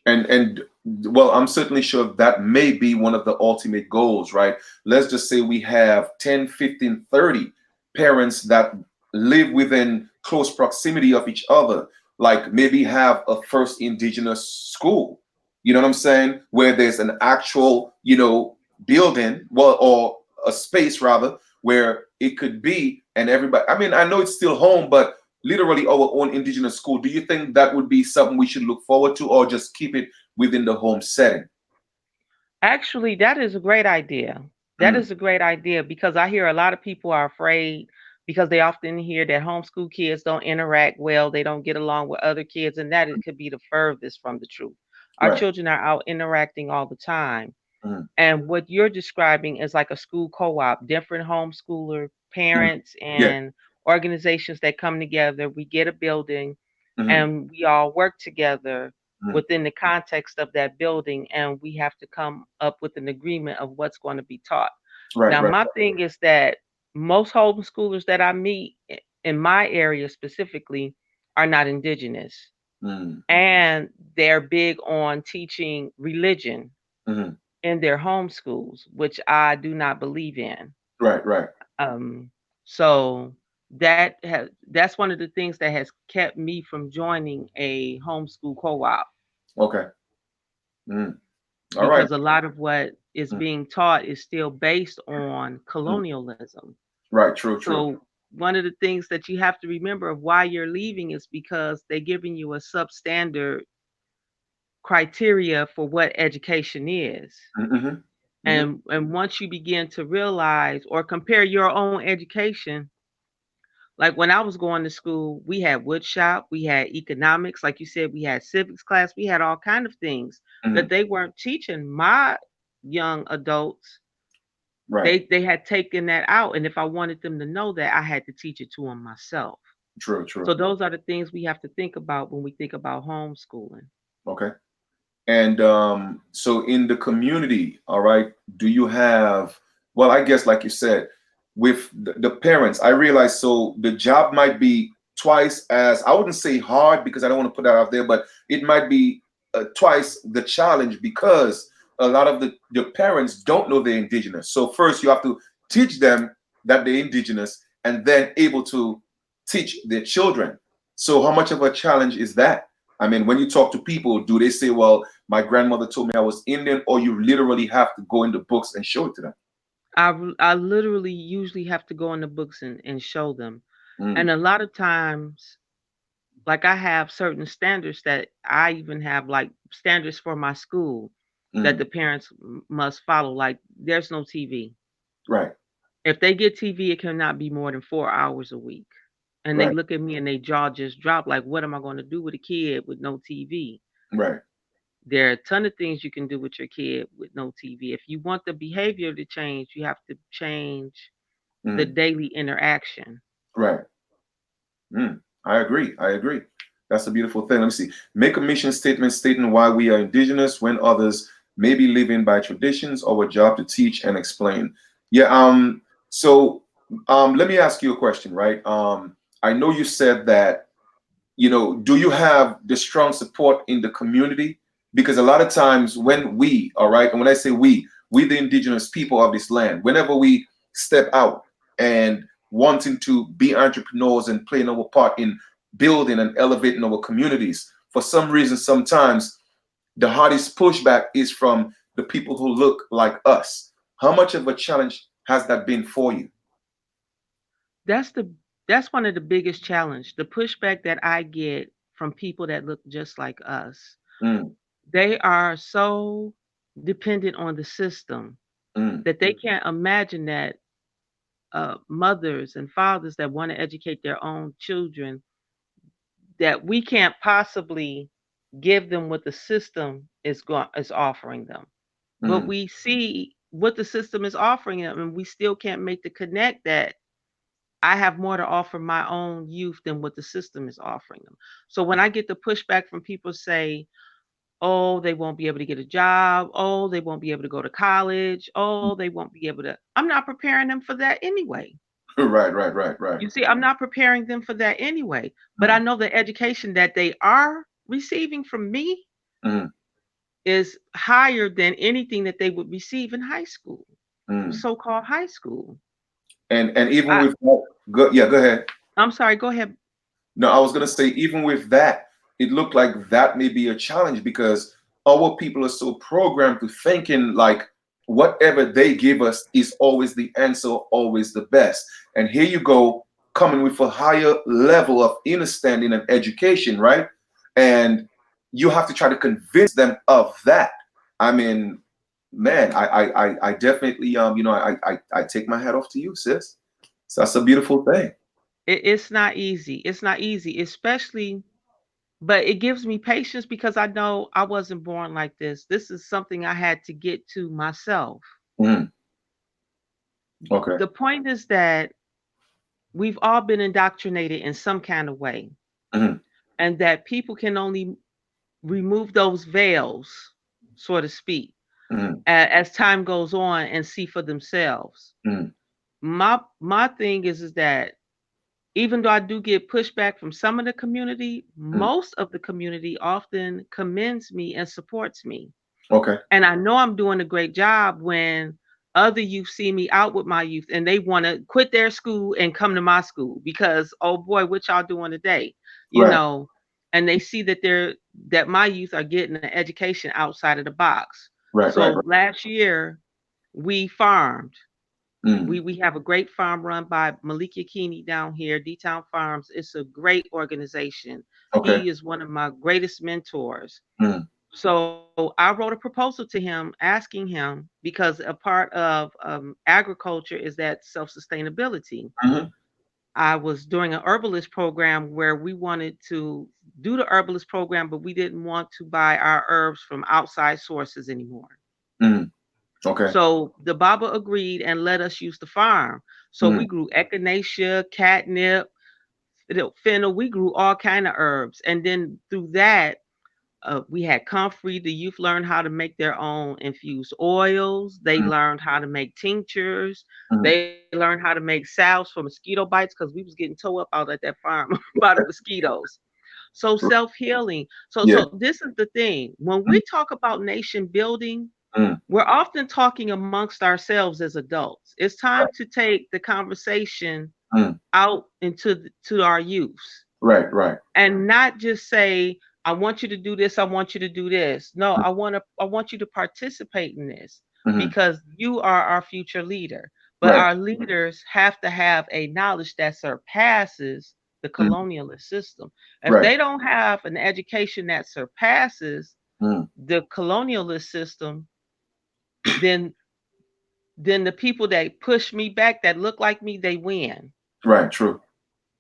And well, I'm certainly sure that may be one of the ultimate goals, right? Let's just say we have 10, 15, 30 parents that live within close proximity of each other, like maybe have a first indigenous school. You know what I'm saying? Where there's an actual, building, well, or a space rather, where it could be, and everybody, I mean, I know it's still home, but literally our own indigenous school. Do you think that would be something we should look forward to, or just keep it within the home setting? Actually, that is a great idea. That Mm, is a great idea because I hear a lot of people are afraid because they often hear that homeschool kids don't interact well, they don't get along with other kids, and that it could be the furthest from the truth. Our right. children are out interacting all the time. Mm, And what you're describing is like a school co-op, different homeschooler mm, parents yeah. and organizations that come together. We get a building Mm, and we all work together mm, within the context of that building, and we have to come up with an agreement of what's going to be taught. right, Now, right. my thing is that most homeschoolers that I meet in my area specifically are not indigenous, Mm, and they're big on teaching religion mm, in their homeschools, which I do not believe in. right, right. Um, so that's one of the things that has kept me from joining a homeschool co-op. Okay. Mm. All right. because a lot of what is Mm. being taught is still based on Mm. colonialism. Right. True. True. So one of the things that you have to remember of why you're leaving is because they're giving you a substandard criteria for what education is. Mm-hmm. Hmm. And once you begin to realize or compare your own education, like when I was going to school, we had wood shop, we had economics, like you said, we had civics class, we had all kind of things Hmm. that they weren't teaching my young adults. Right. They had taken that out, and if I wanted them to know that, I had to teach it to them myself. True. So True. those are the things we have to think about when we think about homeschooling. Okay. And so in the community, all right, do you have, well, I guess like you said, with the parents, I realize so the job might be twice as, I wouldn't say hard because I don't want to put that out there, but it might be twice the challenge because a lot of the parents don't know they're indigenous. So first you have to teach them that they're indigenous and then able to teach their children. So how much of a challenge is that? I mean, when you talk to people, do they say, well, my grandmother told me I was Indian, or you literally have to go in the books and show it to them? I literally usually have to go in the books and show them. And Mm. a lot of times, like I have certain standards that I even have like standards for my school that Mm. the parents must follow. Like there's no TV. Right, If they get TV, it cannot be more than 4 hours a week. And they right, look at me and they jaw just drop like, what am I going to do with a kid with no TV? right. There are a ton of things you can do with your kid with no TV. If you want the behavior to change, you have to change the Mm. daily interaction. Right. Mm. I agree. I agree. That's a beautiful thing. Let me see. Make a mission statement stating why we are indigenous when others may be living by traditions or a job to teach and explain. Yeah. So, let me ask you a question, right? I know you said that, do you have the strong support in the community? Because a lot of times when we, all right, and when I say we the indigenous people of this land, whenever we step out and wanting to be entrepreneurs and playing our part in building and elevating our communities, for some reason, sometimes the hardest pushback is from the people who look like us. How much of a challenge has that been for you? That's the that's one of the biggest challenge. The pushback that I get from people that look just like us. Mm. They are so dependent on the system Mm. that they can't imagine that mothers and fathers that want to educate their own children, that we can't possibly give them what the system is offering them. But Mm. we see what the system is offering them, and we still can't make the connect that I have more to offer my own youth than what the system is offering them. So when I get the pushback from people say, "Oh, they won't be able to get a job. Oh, they won't be able to go to college. Oh, they won't be able to." I'm not preparing them for that anyway. Right, right, right, right. You see, I'm not preparing them for that anyway. But I Mm. know the education that they are receiving from me Mm. is higher than anything that they would receive in high school, Mm. so-called high school. And even I, with that, yeah, go ahead. I'm sorry, go ahead. No, I was gonna say even with that, it looked like that may be a challenge because our people are so programmed to thinking like whatever they give us is always the answer, always the best. And here you go, coming with a higher level of understanding and education, right? And you have to try to convince them of that. I mean, man, I definitely I take my hat off to you, sis. So that's a beautiful thing. It's not easy. It's not easy, especially, but it gives me patience because I know I wasn't born like this. This is something I had to get to myself. Mm, okay. The point is that we've all been indoctrinated in some kind of way, Mhm, and that people can only remove those veils, so to speak, mhm, as time goes on and see for themselves. mhm, My thing is that even though I do get pushback from some of the community, mhm. most of the community often commends me and supports me. Okay. And I know I'm doing a great job when other youth see me out with my youth and they want to quit their school and come to my school because, oh boy, what y'all doing today? You Right. know, and they see that my youth are getting an education outside of the box. Right, right, So right. last year we farmed. Mm. We have a great farm run by Malika Keeney down here, D Town Farms. It's a great organization. Okay. He is one of my greatest mentors. Mm. So I wrote a proposal to him asking him, because a part of agriculture is that self sustainability. Hmm. I was doing an herbalist program where we wanted to do the herbalist program, but we didn't want to buy our herbs from outside sources anymore. Mm. Okay. So the Baba agreed and let us use the farm. So we Mm. grew echinacea, catnip, fennel. We grew all kind of herbs, and then through that, we had comfrey. The youth learned how to make their own infused oils. They Mm. learned how to make tinctures. Mm. They learned how to make salves for mosquito bites because we was getting towed up out at that farm by the mosquitoes. So self healing. So Yeah. so this is the thing. When Mm. we talk about nation building, Mm. we're often talking amongst ourselves as adults. It's time Right. to take the conversation Mm. out into to our youths Right, right. and not just say, I want you to do this, I want you to do this. No, Mm. I want you to participate in this Hmm. because you are our future leader. But Right. our leaders have to have a knowledge that surpasses the Mm. colonialist system. If Right. they don't have an education that surpasses Mm. the colonialist system, then the people that push me back that look like me, they win. Right. True.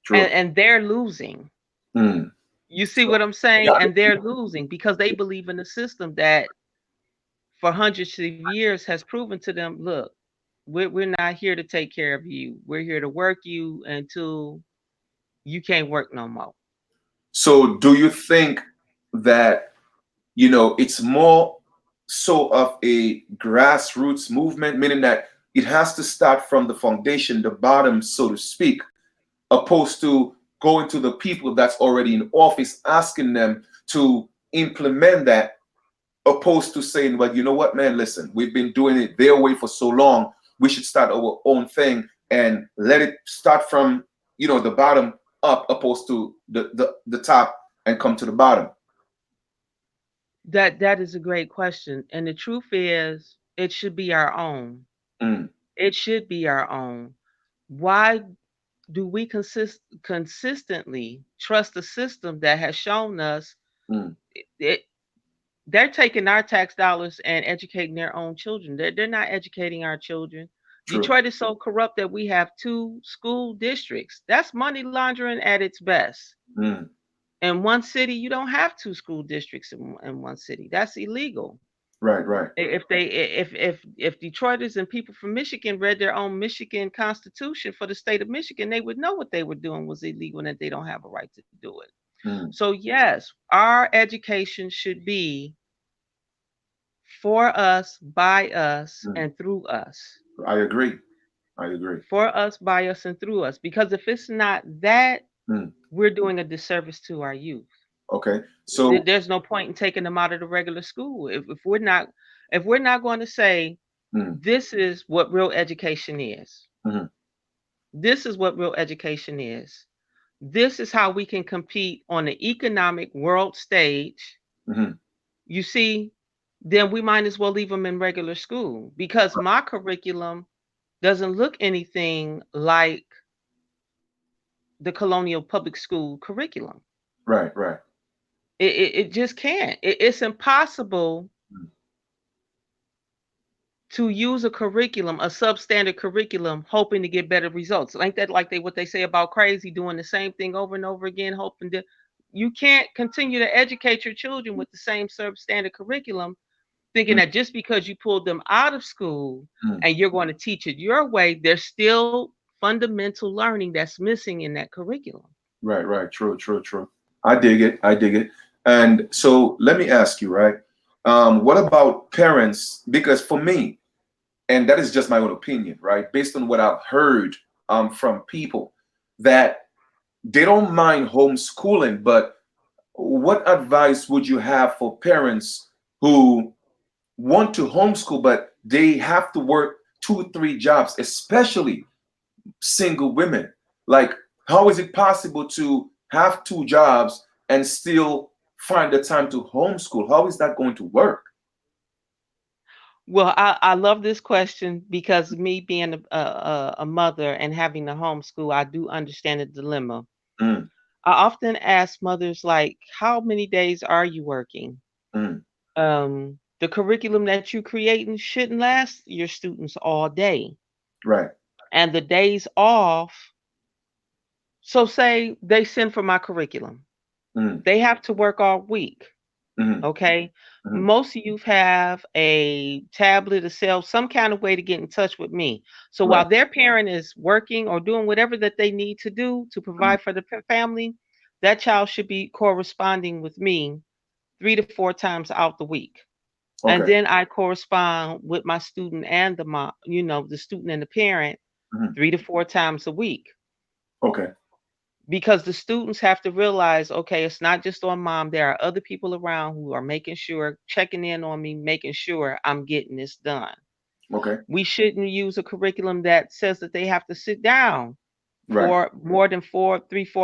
True. And they're losing. Mm. You see So, what I'm saying? yeah. And they're losing because they believe in a system that for hundreds of years has proven to them, look, we're not here to take care of you. We're here to work you until you can't work no more. So, do you think that it's more so of a grassroots movement, meaning that it has to start from the foundation, the bottom, so to speak, opposed to going to the people that's already in office, asking them to implement that, opposed to saying, well, you know what, man, listen, we've been doing it their way for so long. We should start our own thing and let it start from, the bottom up, opposed to the top and come to the bottom. That is a great question. And the truth is it should be our own. Mm. It should be our own. Why do we consistently trust a system that has shown us Mm. it, they're taking our tax dollars and educating their own children. They're not educating our children. True. Detroit is so corrupt that we have two school districts. That's money laundering at its best. Mm. In one city, you don't have two school districts in one city. That's illegal. Right, right. If Detroiters and people from Michigan read their own Michigan Constitution for the state of Michigan, they would know what they were doing was illegal and that they don't have a right to do it. Mm. So yes, our education should be for us, by us, Mm. and through us. I agree. I agree. For us, by us, and through us. Because if it's not that, Mm. we're doing a disservice to our youth. Okay. So, There's no point in taking them out of the regular school if we're not going to say mm. this is what real education is. Mhm. This is what real education is. This is how we can compete on the economic world stage. Mhm. You see, then we might as well leave them in regular school because my curriculum doesn't look anything like the colonial public school curriculum. Right, right. It just can't. It's impossible Mm. to use a curriculum, a substandard curriculum, hoping to get better results. Ain't that like what they say about crazy doing the same thing over and over again, hoping to you can't continue to educate your children with the same substandard curriculum thinking Mm. that just because you pulled them out of school Mm. and you're going to teach it your way, there's still fundamental learning that's missing in that curriculum. Right, right. True, true, true. I dig it. I dig it. And so let me ask you, right? What about parents? Because for me, and that is just my own opinion, right? Based on what I've heard from people, that they don't mind homeschooling, but what advice would you have for parents who want to homeschool, but they have to work 2, 3 jobs, especially single women? Like, how is it possible to have 2 jobs and still find the time to homeschool? How is that going to work? Well, I love this question because me being a mother and having to homeschool, I do understand the dilemma. Mm, I often ask mothers, like, how many days are you working? mm, The curriculum that you creating shouldn't last your students all day. right. And the days off, so say they send for my curriculum. Mm, They have to work all week. mm, Okay. mm, Most youth have a tablet, a cell, some kind of way to get in touch with me. So right. while their parent is working or doing whatever that they need to do to Mm, provide for the family, that child should be corresponding with me 3 to 4 times out the week. And okay. then I correspond with my student and the mom, the student and the parent Mm, 3 to 4 times a week, okay. because the students have to realize, okay, it's not just on mom. There are other people around who are making sure, checking in on me, making sure I'm getting this done. Okay. We shouldn't use a curriculum that says that they have to sit down Right. for more than 4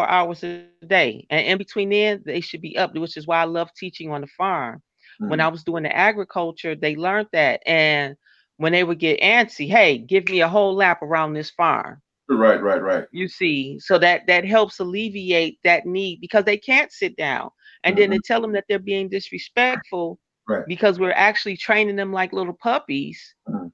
hours a day. And in between then, they should be up, which is why I love teaching on the farm. When I Mm, was doing the agriculture, they learned that. And when they would get antsy, hey, give me a whole lap around this farm. right. Right. Right. You see, so that helps alleviate that need, because they can't sit down. And then to Mm, tell them that they're being disrespectful, right. because we're actually training them like little puppies, Mm,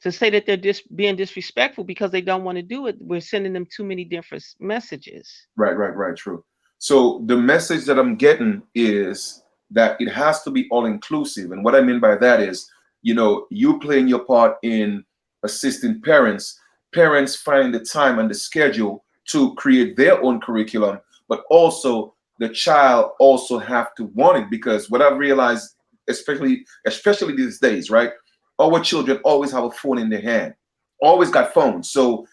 to say that they're being disrespectful because they don't want to do it, we're sending them too many different messages. right. Right. Right. True. So the message that I'm getting is that it has to be all inclusive, and what I mean by that is, you playing your part in assisting parents. Parents find the time and the schedule to create their own curriculum, but also the child also have to want it, because what I've realized, especially these days, right? Our children always have a phone in their hand, always got phones. So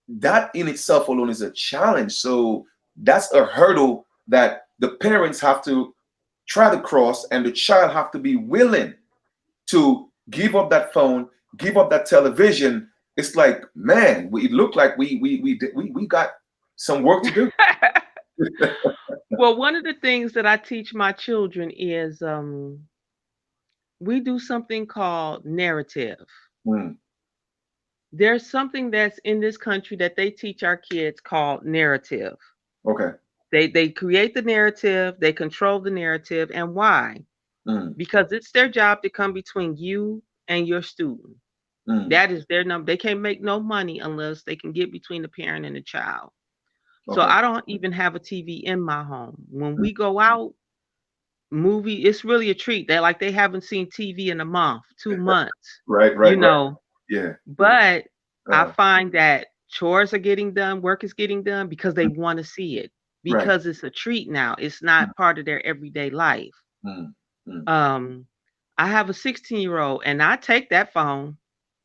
that in itself alone is a challenge. So that's a hurdle that the parents have to try to cross, and the child have to be willing to give up that phone, give up that television. It's like, man, it looked like we got some work to do. Well, one of the things that I teach my children is, we do something called narrative. Mm, There's something that's in this country that they teach our kids called narrative. okay. They create the narrative, they control the narrative, and why? Mm, Because it's their job to come between you and your student. mm, That is their number. They can't make no money unless they can get between the parent and the child. So okay. I don't even have a TV in my home. When Mm, we go out, movie, it's really a treat. They haven't seen TV in a month, 2 months, right. you Right. Right. know. Yeah. But I Uh, find that chores are getting done, work is getting done because they want to see it, right. because it's a treat now. It's Mm, not part of their everyday life. mm, mm, Um, I have a 16-year-old, and I take that phone.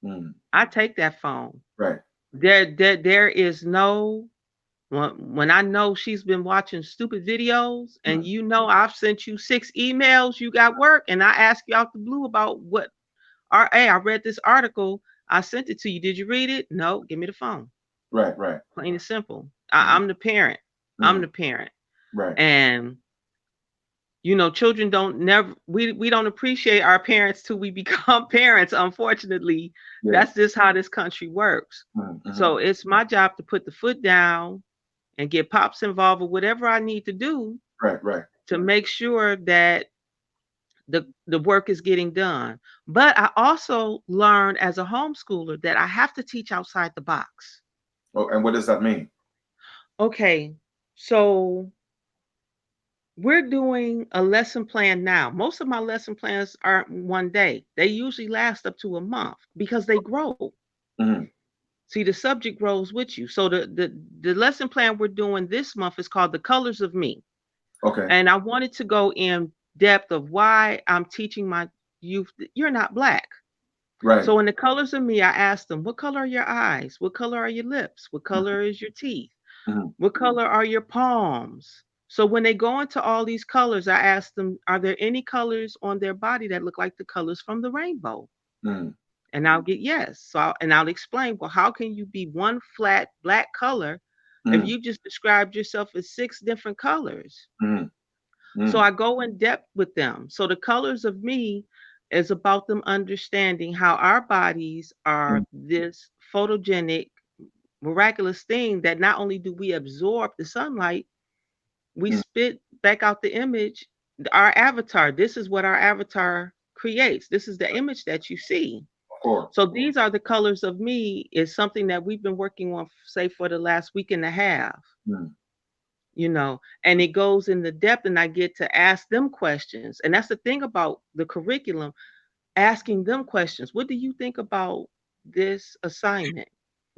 mm, I take that phone. right. There is no, when I know she's been watching stupid videos, and Mm, I've sent you 6 emails, you got work, and I ask you out the blue about what, hey, I read this article, I sent it to you. Did you read it? No, give me the phone. right. Right. Plain and simple. Mm, I'm the parent. I'm mm, the parent. right. And children don't never we don't appreciate our parents till we become parents, unfortunately. Yeah. That's just how this country works. Mm, mhm. So it's my job to put the foot down and get pops involved with whatever I need to do Right. Right. to make sure that the work is getting done. But I also learned as a homeschooler that I have to teach outside the box. Oh, and what does that mean? Okay, so we're doing a lesson plan now. Most of my lesson plans aren't one day. They usually last up to a month because they grow. Mhm. See, the subject grows with you. So the lesson plan we're doing this month is called The Colors of Me. Okay. And I wanted to go in depth of why I'm teaching my youth that you're not black. Right. So in The Colors of Me, I asked them, what color are your eyes? What color are your lips? What Mhm. color is your teeth? Mhm. What color are your palms? So when they go into all these colors, I ask them, are there any colors on their body that look like the colors from the rainbow? Mhm. And I'll get yes. And I'll explain, well, how can you be one flat black color if Mhm. you just described yourself as 6 different colors? Mhm. So Mhm. I go in depth with them. So the colors of me, It's about them understanding how our bodies Mm, are this photogenic, miraculous thing that not only do we absorb the sunlight, we mm, spit back out the image, our avatar. This is what our avatar creates. This is the image that you see. of course. So these are the colors of me is something that we've been working on, say, for the last week and a half, Mm, and it goes in the depth, and I get to ask them questions. And that's the thing about the curriculum, asking them questions. What do you think about this assignment?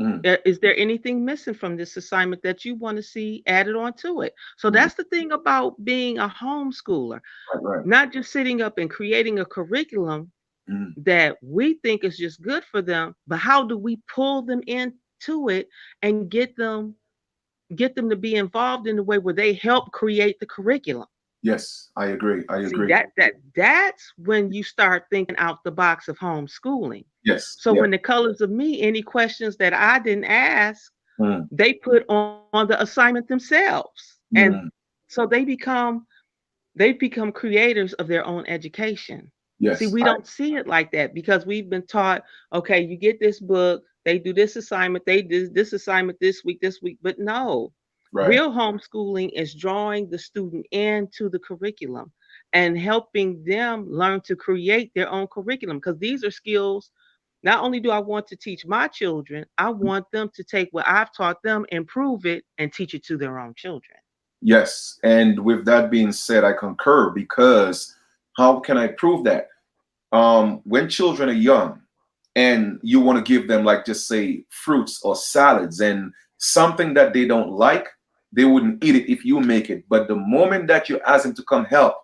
mm, Is there anything missing from this assignment that you want to see added on to it? So mm, that's the thing about being a homeschooler, right, right. not just sitting up and creating a curriculum Mm, that we think is just good for them, but how do we pull them into it and get them to be involved in the way where they help create the curriculum? yes, I agree. I See, agree. that's when you start thinking out the box of homeschooling. Yes, So yeah. when the colors of me, any questions that I didn't ask, Mm, they put on the assignment themselves. And mm, so they become creators of their own education. See, yes, we don't see it like that because we've been taught, okay, you get this book, they do this assignment, they did this assignment this week. But no, right. real homeschooling is drawing the student into the curriculum and helping them learn to create their own curriculum, because these are skills. Not only do I want to teach my children, I want them to take what I've taught them, improve it, and teach it to their own children. Yes. And with that being said, I concur because how can I prove that? When children are young and you want to give them, like, just say fruits or salads and something that they don't like, they wouldn't eat it if you make it. But the moment that you ask them to come help,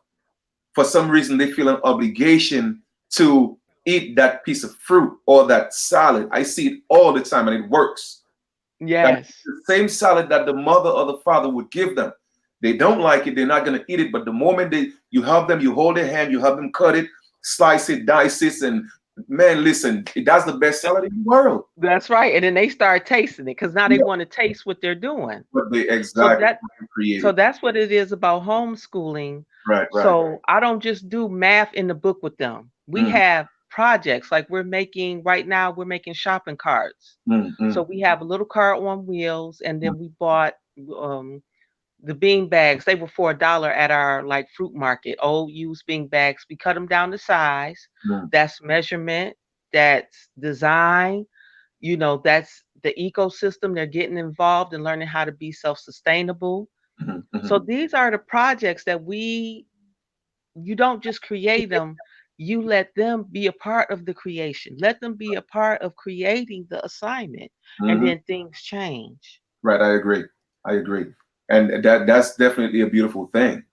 for some reason they feel an obligation to eat that piece of fruit or that salad. I see it all the time and it works. That Yes. the same salad that the mother or the father would give them. They don't like it, they're not gonna eat it. But the moment you help them, you hold their hand, you help them cut it, slice it, dice it, and man, listen, that's the best salad in the world. That's right. And then they start tasting it because now they Yeah, want to taste what they're doing. but they So exactly that so created. that's what it is about homeschooling. Right, right. So I don't just do math in the book with them. We Mm, have projects like we're making right now, we're making shopping carts. mm, So mm, we have a little cart on wheels, and mm, then we bought um the bean bags. They were for $1 at our like fruit market, old used bean bags. We cut them down to size. mm, That's measurement, that's design, that's the ecosystem. They're getting involved and learning how to be self-sustainable. mm, So mm. these are the projects that you don't just create them, you let them be a part of the creation. Let them be a part of creating the assignment, and Mhm. then things change. Right, I agree. I agree. And that's definitely a beautiful thing.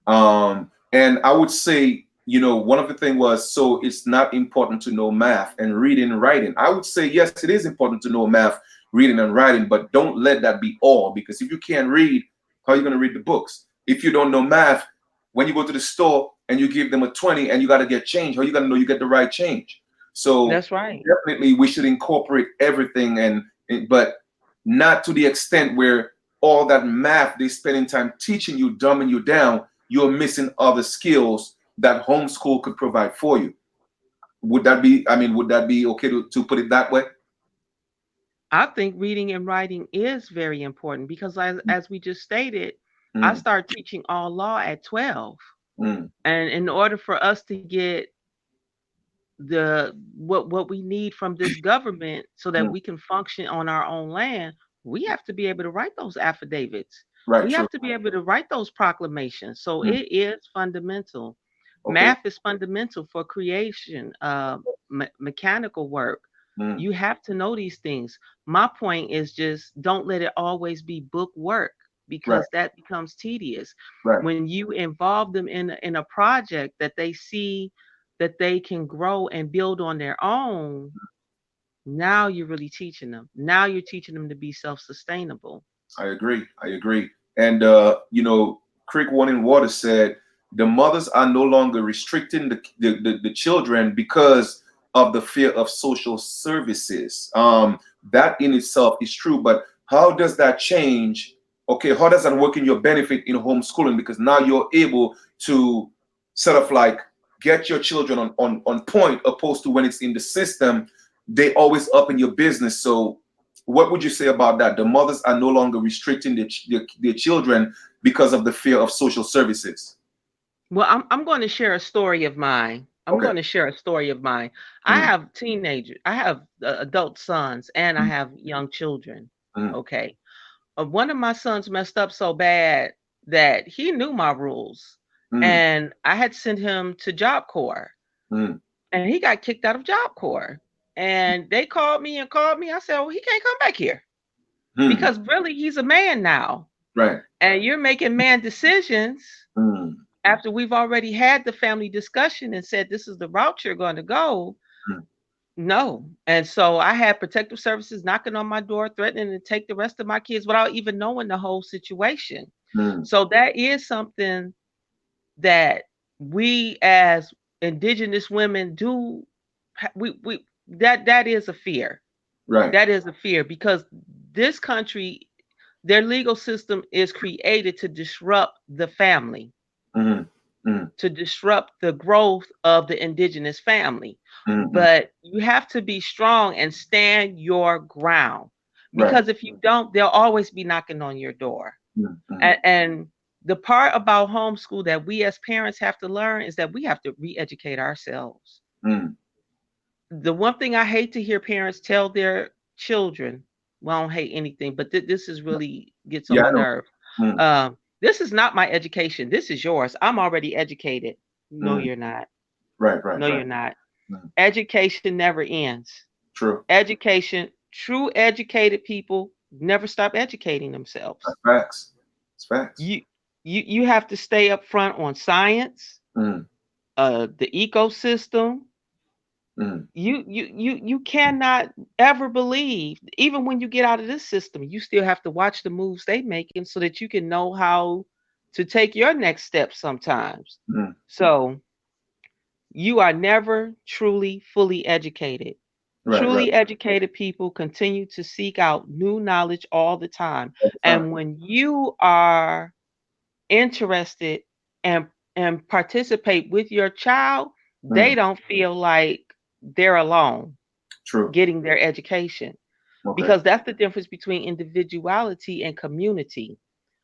And I would say, one of the thing was, so it's not important to know math and reading and writing. I would say, yes, it is important to know math, reading and writing, but don't let that be all, because if you can't read, how are you going to read the books? If you don't know math, when you go to the store and you give them a 20 and you got to get change, how you got to know you get the right change? So That's right. definitely we should incorporate everything, but not to the extent where all that math they spending time teaching you, dumbing you down, you're missing other skills that homeschool could provide for you. Would that be okay to put it that way? I think reading and writing is very important because, as we just stated, I Mm, started teaching all law at 12. mm, And in order for us to get what we need from this government so that mm. we can function on our own land, we have to be able to write those affidavits. Right, We true. have to be able to write those proclamations. So Mm, it is fundamental. okay. Math is fundamental for creation, mechanical work. Mm, You have to know these things. My point is just don't let it always be book work, right, because that becomes tedious. right. When you involve them in a project that they see that they can grow and build on their own, now you're really teaching them. Now you're teaching them to be self-sustainable. I agree. I agree. And Creek One in Water said the mothers are no longer restricting the children because of the fear of social services. That in itself is true, but how does that change? Okay, how does that work in your benefit in homeschooling? Because now you're able to sort of like get your children on point, opposed to when it's in the system, they always up in your business. So what would you say about that? The mothers are no longer restricting their children because of the fear of social services. Well, I'm going to share a story of mine. I'm Okay. going to share a story of mine. I Mm, have teenagers. I have adult sons, and I mm, have young children. mm, Okay. One of my sons messed up so bad that he knew my rules, mm, and I had sent him to Job Corps, mm, and he got kicked out of Job Corps. And they called me and called me. I said, "Oh, he can't come back here mm. because really he's a man now, Right. and you're making man decisions Mm, after we've already had the family discussion and said this is the route you're going to go." mm, No. And so I had protective services knocking on my door, threatening to take the rest of my kids without even knowing the whole situation. mm. So that is something that we as indigenous women do we that is a fear. Right. That is a fear because this country, their legal system is created to disrupt the family, Mm, mm, to disrupt the growth of the indigenous family. mm, mm. But you have to be strong and stand your ground Right. because if you don't, they'll always be knocking on your door. Mm, mm, And the part about homeschool that we as parents have to learn is that we have to re educate ourselves. mm. The one thing I hate to hear parents tell their children, well, I don't hate anything, but this is really gets on Yeah, my I know. nerve. Mm, This is not my education. This is yours. I'm already educated. No, mm. you're not. Right, right, No, right. you're not. Mm. Education never ends. True. Education, true educated people never stop educating themselves. That's facts. It's facts. You you have to stay up front on science, Mm, the ecosystem. mm. You cannot ever believe, even when you get out of this system, you still have to watch the moves they making so that you can know how to take your next step sometimes. Mm. So you are never truly fully educated. Right, right. Truly educated people continue to seek out new knowledge all the time. All the time. And when you are interested and participate with your child, they Mm. don't feel like they're alone True. getting their education, Okay. because that's the difference between individuality and community. See,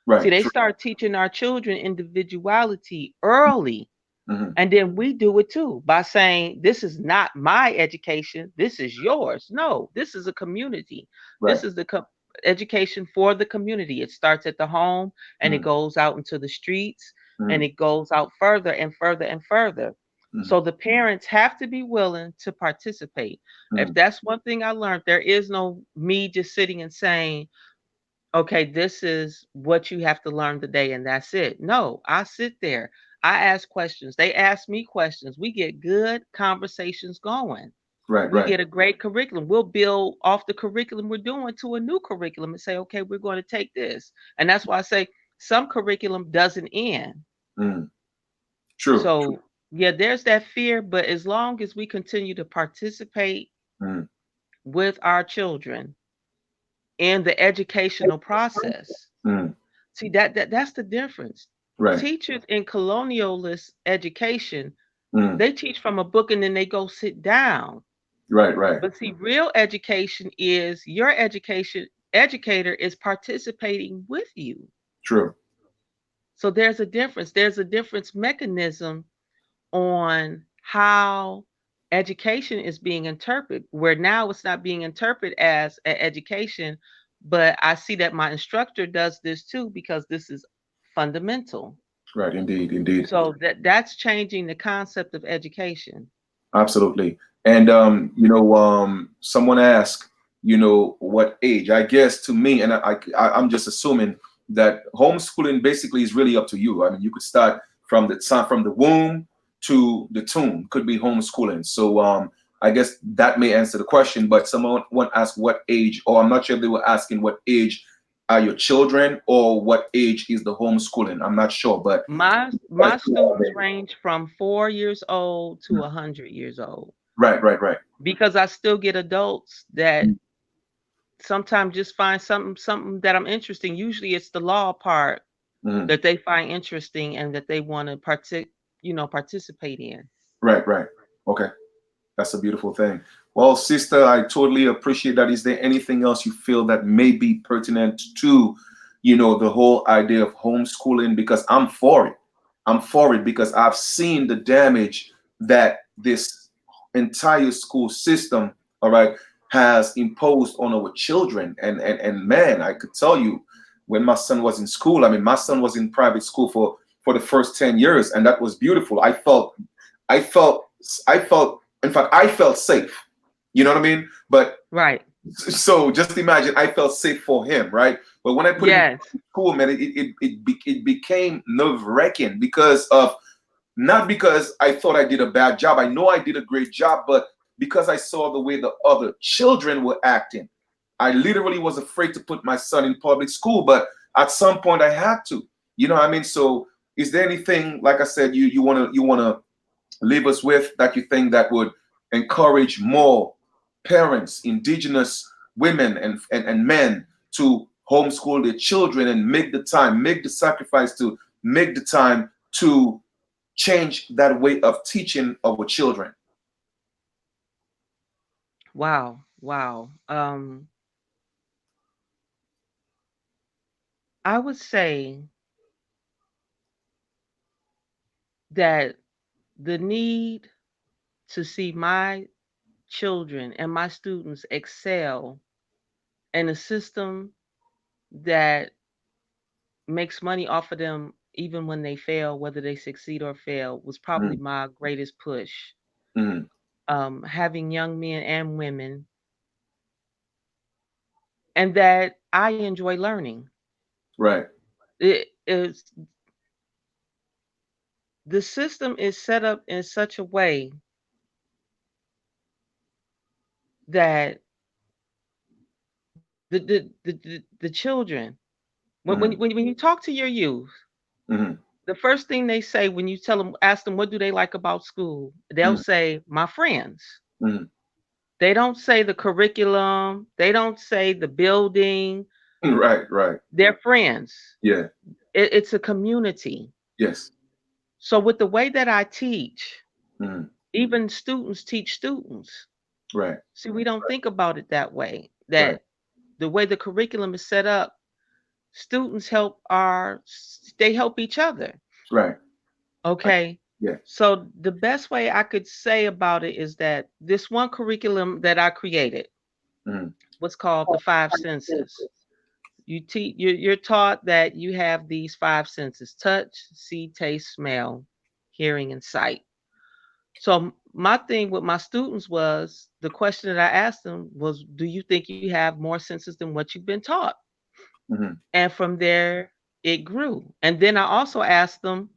Right. they True. start teaching our children individuality early, Hmm. and then we do it too by saying, this is not my education, this is yours. No, this is a community. Right. This is the education for the community. It starts at the home and it Mm, goes out into the streets and mm, it goes out further and further and further. mm, So the parents have to be willing to participate. If mm. that's one thing I learned, there is no me just sitting and saying, okay, this is what you have to learn today, and that's it. No, I sit there. I ask questions. They ask me questions. We get good conversations going. Right, We right. get a great curriculum. We'll build off the curriculum we're doing to a new curriculum and say, okay, we're going to take this. And that's why I say some curriculum doesn't end. Mm. True. True. So, yeah, there's that fear. But as long as we continue to participate Mm, with our children in the educational process, mm. see, that's the difference. Right. Teachers in colonialist education, Mm. they teach from a book and then they go sit down. Right, right. But see, real education is your education educator is participating with you. True. So there's a difference. There's a difference mechanism on how education is being interpreted, where now it's not being interpreted as an education, but I see that my instructor does this too because this is fundamental. Right. Indeed. Indeed. So that's changing the concept of education. Absolutely. And someone asked, what age? I guess to me, and I'm just assuming that homeschooling basically is really up to you. I mean, you could start from the time from the womb to the tomb. Could be homeschooling. So I guess that may answer the question. But someone asked what age, or I'm not sure if they were asking what age are your children or what age is the homeschooling. I'm not sure, but My students range from 4 years old to 100 years old right, right, right. because I still get adults that sometimes just find something that I'm interesting. Usually it's the law part Mm-hmm. that they find interesting and that they want to participate in. Right, right. Okay. That's a beautiful thing. Well, sister, I totally appreciate that. Is there anything else you feel that may be pertinent to, the whole idea of homeschooling? Because I'm for it. I'm for it because I've seen the damage that this entire school system, all right, has imposed on our children. And man, I could tell you, when my son was in school, I mean, my son was in private school for the first 10 years, and that was beautiful. I felt, I felt, in fact, I felt safe. You know what I mean? But Right. so just imagine, I felt safe for him, right? But when I put him in Yes. school, man, it became nerve wracking because of, not because I thought I did a bad job. I know I did a great job, but because I saw the way the other children were acting, I literally was afraid to put my son in public school. But at some point, I had to. You know what I mean? So, is there anything, like I said, you wanna leave us with that you think that would encourage more parents, indigenous women and men to homeschool their children and make the time, make the sacrifice to make the time to change that way of teaching our children? Wow. Wow. I would say that the need to see my children and my students excel in a system that makes money off of them even when they fail, whether they succeed or fail, was probably Mm, my greatest push. mm, Having young men and women, and that I enjoy learning. right. It is the system is set up in such a way that the children, Mm, when you talk to your youth, mm, the first thing they say when you tell them, ask them what do they like about school, they'll mm, say my friends. mm. They don't say the curriculum, they don't say the building, Right, right. they're friends. Yeah. It's a community. Yes. So with the way that I teach, Mm, even students teach students. right, See, we don't think about it that way. right, That the way the curriculum is set up, students they help each other. right. I, Okay. yeah. So the best way I could say about it is that this one curriculum that I created Mm, was called the five senses. You're taught that you have these five senses: touch, see, taste, smell, hearing, and sight. So my thing with my students was the question that I asked them was, do you think you have more senses than what you've been taught? mm, And from there it grew. And then I also asked them,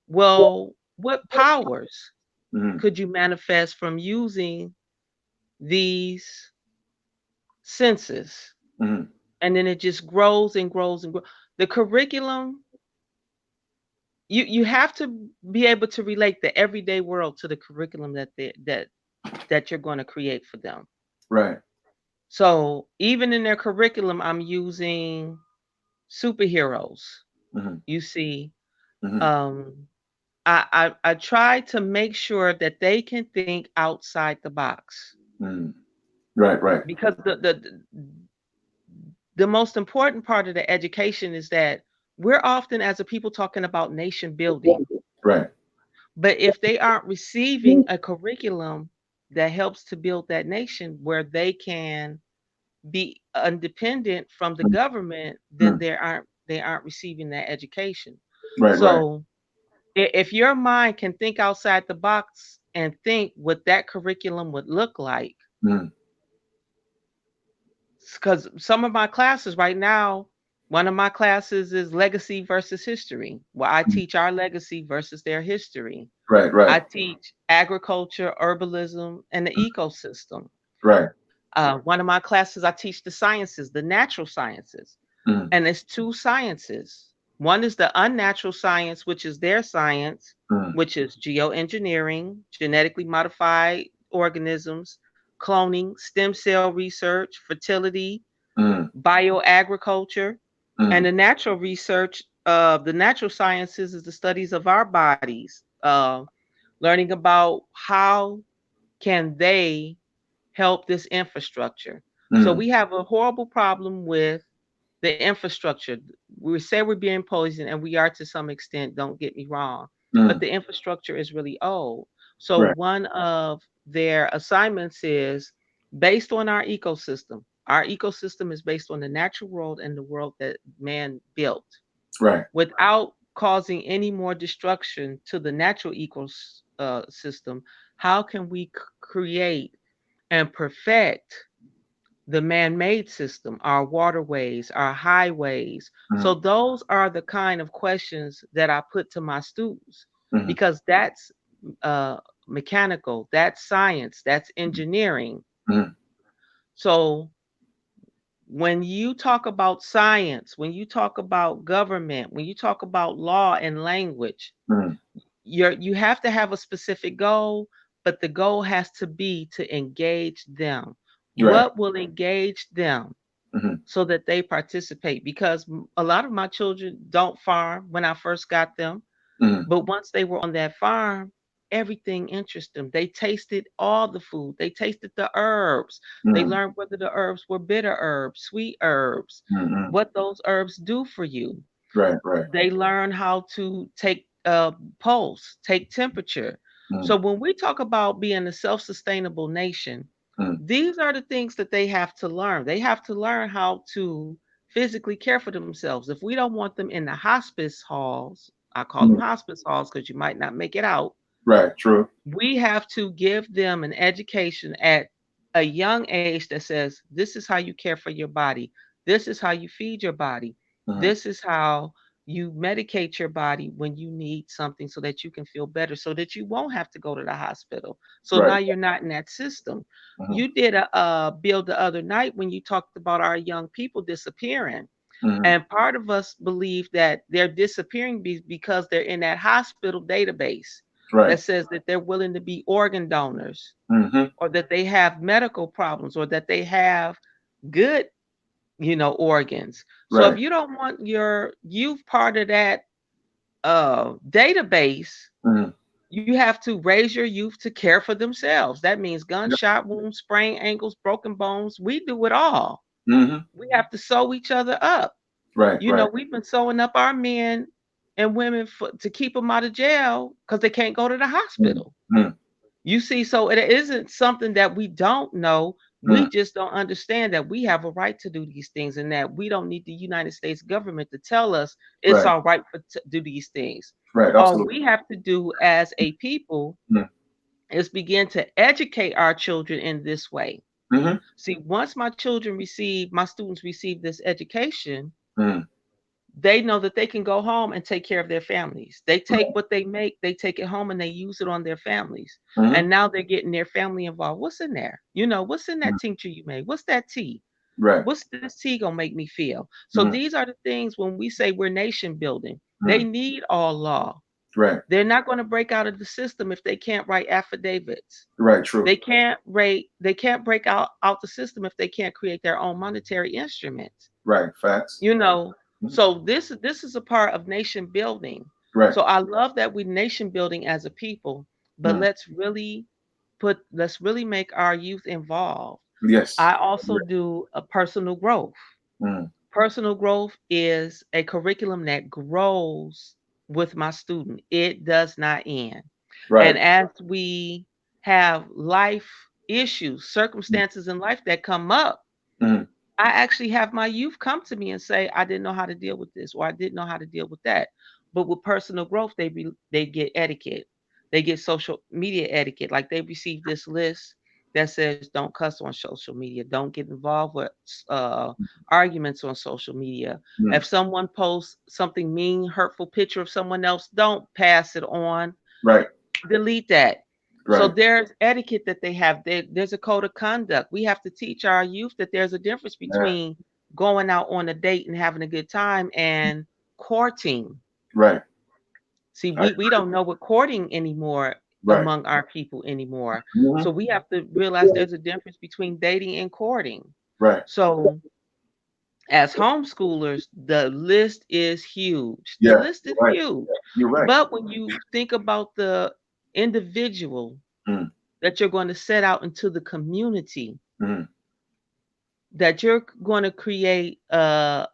well, what powers mm, could you manifest from using these senses? mm, And then it just grows and grows and grows. The curriculum, you have to be able to relate the everyday world to the curriculum that you're going to create for them. right. So even in their curriculum, I'm using superheroes. Mm, You see, mm, um, I try to make sure that they can think outside the box, mm. Right, right, because the most important part of the education is that we're often as a people talking about nation building, right. but if they aren't receiving a curriculum that helps to build that nation where they can be independent from the Mm, government, then mm. they aren't receiving that education. Right, right. So if your mind can think outside the box and think what that curriculum would look like, Mm, because some of my classes right now, one of my classes is legacy versus history, where I mm. teach our legacy versus their history. Right, right, I teach agriculture, herbalism, and the ecosystem. right. One of my classes, I teach the sciences, the natural sciences. Mm, And it's two sciences. One is the unnatural science, which is their science, mm, which is geoengineering, genetically modified organisms, cloning, stem cell research, fertility, mm, bioagriculture. And mm, the natural research, the natural sciences is the studies of our bodies, learning about how can they help this infrastructure. So Mm, we have a horrible problem with the infrastructure. We say we're being poisoned, and we are to some extent, don't get me wrong, but mm, the infrastructure is really old. So right. one of their assignments is based on our ecosystem. Our ecosystem is based on the natural world and the world that man built Right. without causing any more destruction to the natural ecosystem. How can we create and perfect the man-made system, our waterways, our highways? Mm, So those are the kind of questions that I put to my students, mm, because that's uh, mechanical, that's science, that's engineering. mm, So when you talk about science, when you talk about government, when you talk about law and language, mm, you have to have a specific goal, but the goal has to be to engage them. right. What will engage them Mm, so that they participate? Because a lot of my children don't farm when I first got them, mm, but once they were on that farm, everything interested them. They tasted all the food. They tasted the herbs. They mm, learned whether the herbs were bitter herbs, sweet herbs, mm, mm. what those herbs do for you. Right. Right. They learn how to take pulse, take temperature. Mm, So when we talk about being a self-sustainable nation, mm, these are the things that they have to learn. They have to learn how to physically care for themselves. If we don't want them in the hospice halls, I call them mm. hospice halls because you might not make it out. Right. True. We have to give them an education at a young age that says, this is how you care for your body. This is how you feed your body. Mm, This is how you medicate your body when you need something so that you can feel better, so that you won't have to go to the hospital. So right. now you're not in that system. Mm, You did a bill the other night when you talked about our young people disappearing. mm, And part of us believe that they're disappearing because they're in that hospital database right. that says that they're willing to be organ donors, Mm, or that they have medical problems, or that they have good, organs. So if right. you don't want your youth part of that database, Mm, you have to raise your youth to care for themselves. That means yep. gunshot wounds, sprained ankles, broken bones. We do it all. Mm, We have to sew each other up. right. Right. We've been sewing up our men and women to keep them out of jail because they can't go to the Mm, hospital. mm, You see, so it isn't something that we don't know. mm, We just don't understand that we have a right to do these things, and that we don't need the United States government to tell us it's right. all right to do these things. Right. All Absolutely. we have to do as a people Mm, is begin to educate our children in this way. mm, See, once my students receive this education, mm, they know that they can go home and take care of their families. They take right. what they make, they take it home and they use it on their families. Mm, And now they're getting their family involved. What's in there? What's in mm, that tincture you made? What's that tea? right. What's this tea gonna make me feel? So Mm, these are the things when we say we're nation building. They mm, need all law. right. They're not going to break out of the system if they can't write affidavits. Right. True. They can't break out the system if they can't create their own monetary instruments. Right. Facts. you know Mm, so this is a part of nation building. right. So I love that we nation building as a people, but Mm, let's really make our youth involved. yes. I also do a personal growth. Mm, Personal growth is a curriculum that grows with my student. It does not end. right. And as we have life issues, Mm, circumstances in life that come up, mm, I actually have my youth come to me and say, I didn't know how to deal with this, or I didn't know how to deal with that. But with personal growth, they get etiquette. They get social media etiquette. Like they receive this list that says, don't cuss on social media, don't get involved with uh, arguments on social media. mm, If someone posts something mean, hurtful picture of someone else, don't pass it on, right. delete that. So Right. there's etiquette that they have. There's a code of conduct. We have to teach our youth that there's a difference Yeah. between going out on a date and having a good time and courting. Right. See, I, we don't know what courting anymore right. among our people anymore. Hmm. So we have to realize there's a difference between dating and courting. Right. So as homeschoolers, the list is huge. The Yeah. list is Right. huge. You're right. But when you think about the individual mm, that you're going to set out into the community, mm, that you're going to create a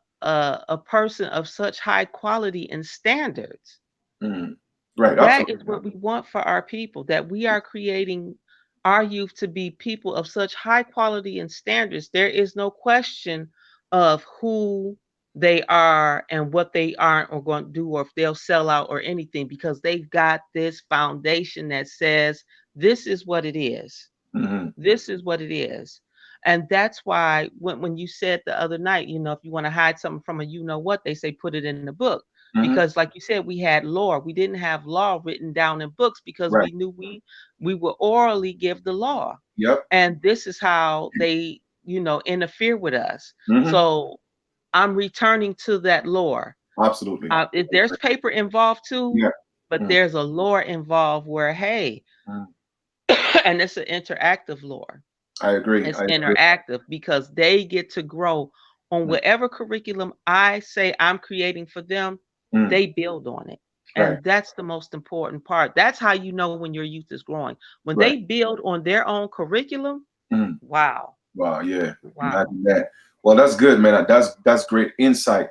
person of such high quality and standards. mm. Right, That absolutely. is what we want for our people, that we are creating our youth to be people of such high quality and standards. There is no question of who they are and what they aren't or going to do, or if they'll sell out or anything, because they've got this foundation that says this is what it is. Hmm. This is what it is. And that's why when you said the other night, if you want to hide something from a you know what, they say put it in the book. Hmm. Because like you said, we had lore. We didn't have law written down in books because Right. we knew we would orally give the law. Yep. And this is how they, interfere with us. Hmm. So I'm returning to that lore. Absolutely. There's paper involved too, Yeah. but Mm, there's a lore involved where, hey, mm. and it's an interactive lore. I agree. It's I agree. interactive because they get to grow on Mm, whatever curriculum I say I'm creating for them, mm. they build on it. Right. And that's the most important part. That's how you know when your youth is growing. When Right. they build on their own curriculum, Mm. wow, Wow. Yeah. wow. Imagine that. Well, that's good, man. That's great insight.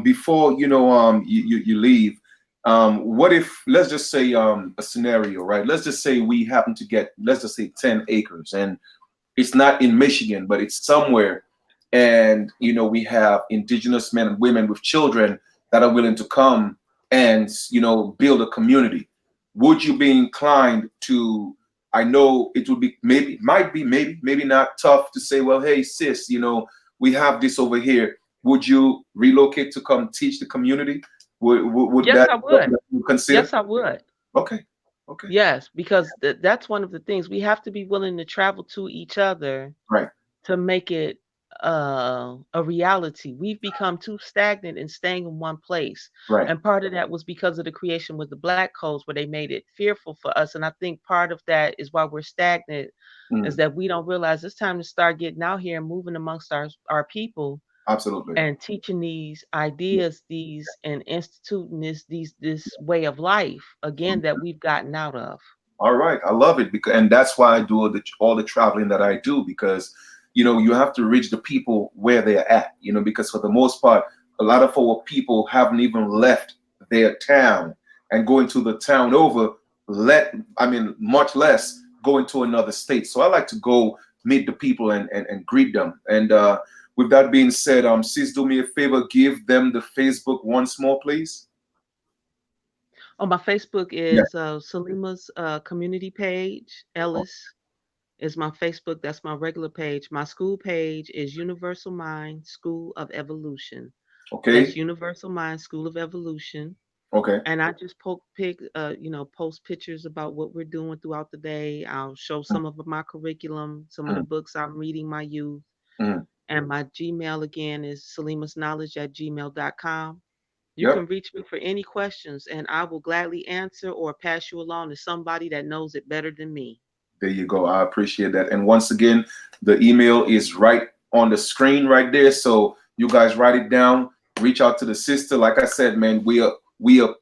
Before you leave, what if, let's just say a scenario, right? Let's just say we happen to get, let's just say 10 acres, and it's not in Michigan, but it's somewhere. And we have indigenous men and women with children that are willing to come and build a community. Would you be inclined to? I know it would be, maybe, might be, maybe not, tough to say, well, hey sis, we have this over here. Would you relocate to come teach the community? Would Yes, that I be something would. that you consider? Yes, I would. Okay. Okay. Yes, because that's one of the things we have to be willing to travel to each other Right. to make it a reality. We've become too stagnant in staying in one place. Right. And part of that was because of the creation with the black codes, where they made it fearful for us. And I think part of that is why we're stagnant, is Mm, that we don't realize it's time to start getting out here and moving amongst our people absolutely. and teaching these ideas, these and instituting this way of life again that we've gotten out of. All right, I love it, because, and that's why I do all the traveling that I do, because you have to reach the people where they're at. Because for the most part, a lot of our people haven't even left their town, and going to the town over, much less going to another state. So I like to go meet the people and greet them. And with that being said, sis, do me a favor, give them the Facebook once more, please. Oh, my Facebook Yeah. is Salima's community page. Ellis is my Facebook. That's my regular page. My school page is Universal Mind School of Evolution. That's Okay. Universal Mind School of Evolution. Okay. And I just post pictures about what we're doing throughout the day. I'll show some of my curriculum, some of the Mm, books I'm reading my youth. mm. And my Gmail again is salimasknowledge@gmail.com. You Yep. can reach me for any questions, and I will gladly answer or pass you along to somebody that knows it better than me. There you go. I appreciate that. And once again, the email is right on the screen right there. So you guys write it down. Reach out to the sister. Like I said, man, we are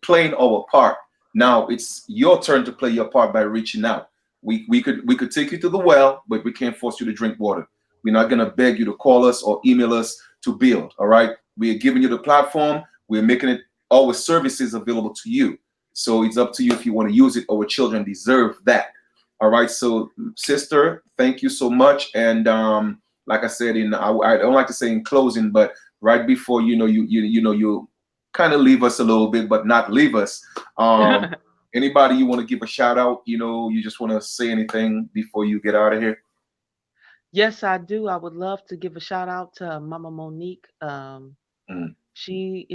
playing our part. Now it's your turn to play your part by reaching out. We could take you to the well, but we can't force you to drink water. We're not gonna beg you to call us or email us to build. All right. We are giving you the platform. We're making it, our services available to you. So it's up to you if you want to use it. Our children deserve that. All right, so sister, thank you so much. And like I said, I don't like to say in closing, but right before you kind of leave us a little bit, but not leave us. Um, Anybody you want to give a shout out? You just want to say anything before you get out of here? Yes, I do. I would love to give a shout out to Mama Monique. Mm, She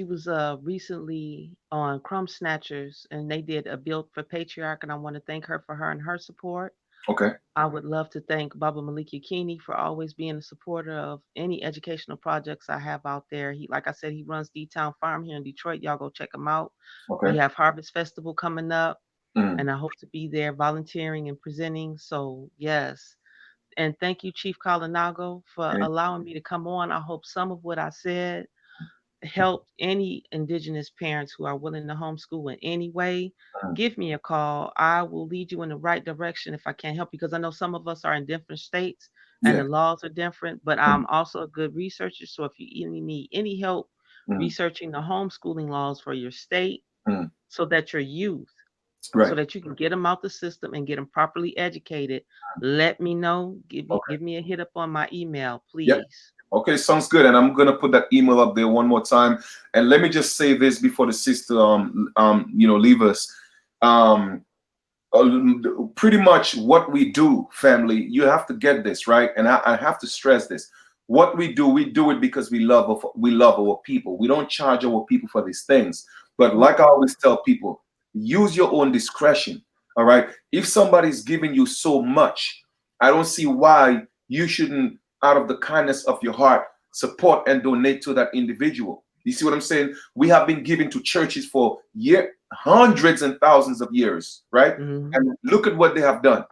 was recently on Crumb Snatchers, and they did a build for Patriarch, and I want to thank her for her and her support. okay, I would love to thank Baba Malik Yakini for always being a supporter of any educational projects I have out there. He, like I said, he runs D Town Farm here in Detroit. Y'all go check him out. We okay. have Harvest Festival coming up, Mm, and I hope to be there volunteering and presenting. So, yes. And thank you, Chief Kalinago, for okay. allowing me to come on. I hope some of what I said help any indigenous parents who are willing to homeschool in any way, give me a call. I will lead you in the right direction if I can't help, because I know some of us are in different states and Yeah. the laws are different, but I'm also a good researcher. So if you need any help Mm, researching the homeschooling laws for your state, mm. so that your youth, so Right. that you can get them out the system and get them properly educated, let me know. Okay. Give me a hit up on my email, Yep. please. Okay, sounds good. And I'm gonna put that email up there one more time. And let me just say this before the sister leave us. Um Pretty much what we do, family, you have to get this right, and I have to stress this. What we do it because we love our people. We don't charge our people for these things, but like I always tell people, use your own discretion. All right, if somebody's giving you so much, I don't see why you shouldn't, out of the kindness of your heart, support and donate to that individual. You see what I'm saying? We have been giving to churches for hundreds and thousands of years, right? Mm-hmm. And look at what they have done.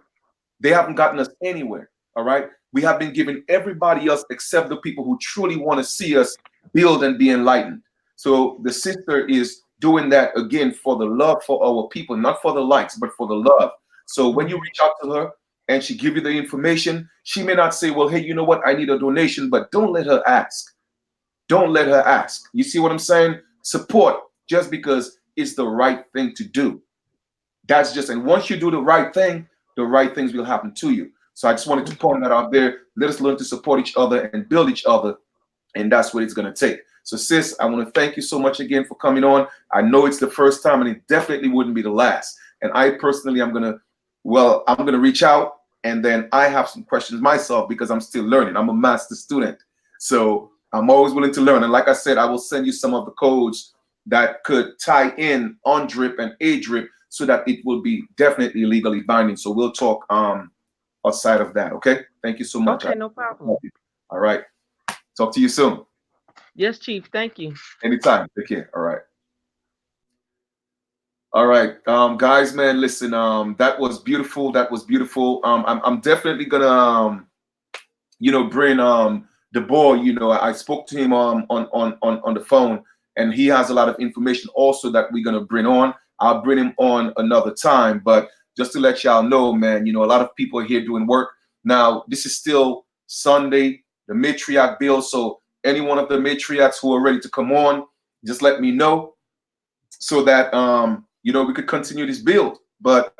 They haven't gotten us anywhere. All right. We have been giving everybody else except the people who truly want to see us build and be enlightened. So the sister is doing that again for the love for our people, not for the likes, but for the love. So when you Mm-hmm. reach out to her and she give you the information, she may not say, well, hey, you know what? I need a donation, but don't let her ask. Don't let her ask. You see what I'm saying? Support just because it's the right thing to do. That's just, and once you do the right things will happen to you. So I just wanted to point that out there. Let us learn to support each other and build each other. And that's what it's going to take. So, sis, I want to thank you so much again for coming on. I know it's the first time and it definitely wouldn't be the last. And I personally, I'm going to reach out, and then I have some questions myself because I'm still learning. I'm a master student. So I'm always willing to learn. And like I said, I will send you some of the codes that could tie in on drip and a drip so that it will be definitely legally binding. So we'll talk outside of that. Okay. Thank you so much. Okay, no problem. All right. Talk to you soon. Yes, Chief. Thank you. Anytime. Take care. All right. All right. Guys, man, listen, that was beautiful. That was beautiful. I'm definitely gonna bring the boy. I spoke to him on the phone, and he has a lot of information also that we're gonna bring on. I'll bring him on another time, but just to let y'all know, man, a lot of people are here doing work. Now, this is still Sunday, the matriarch bill. So any one of the matriarchs who are ready to come on, just let me know so that we could continue this build. But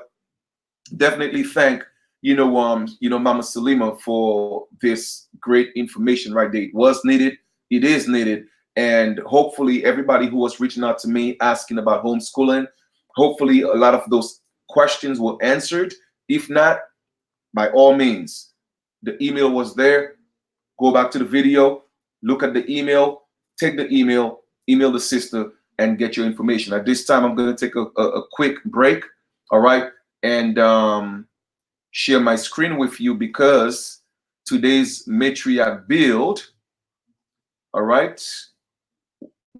definitely thank Mama Salima for this great information right there. It was needed, it is needed, and hopefully everybody who was reaching out to me asking about homeschooling, hopefully a lot of those questions were answered. If not, by all means, the email was there. Go back to the video, look at the email, take the email the sister, and get your information. At this time, I'm going to take a quick break, all right, and share my screen with you because today's matriarch build, all right,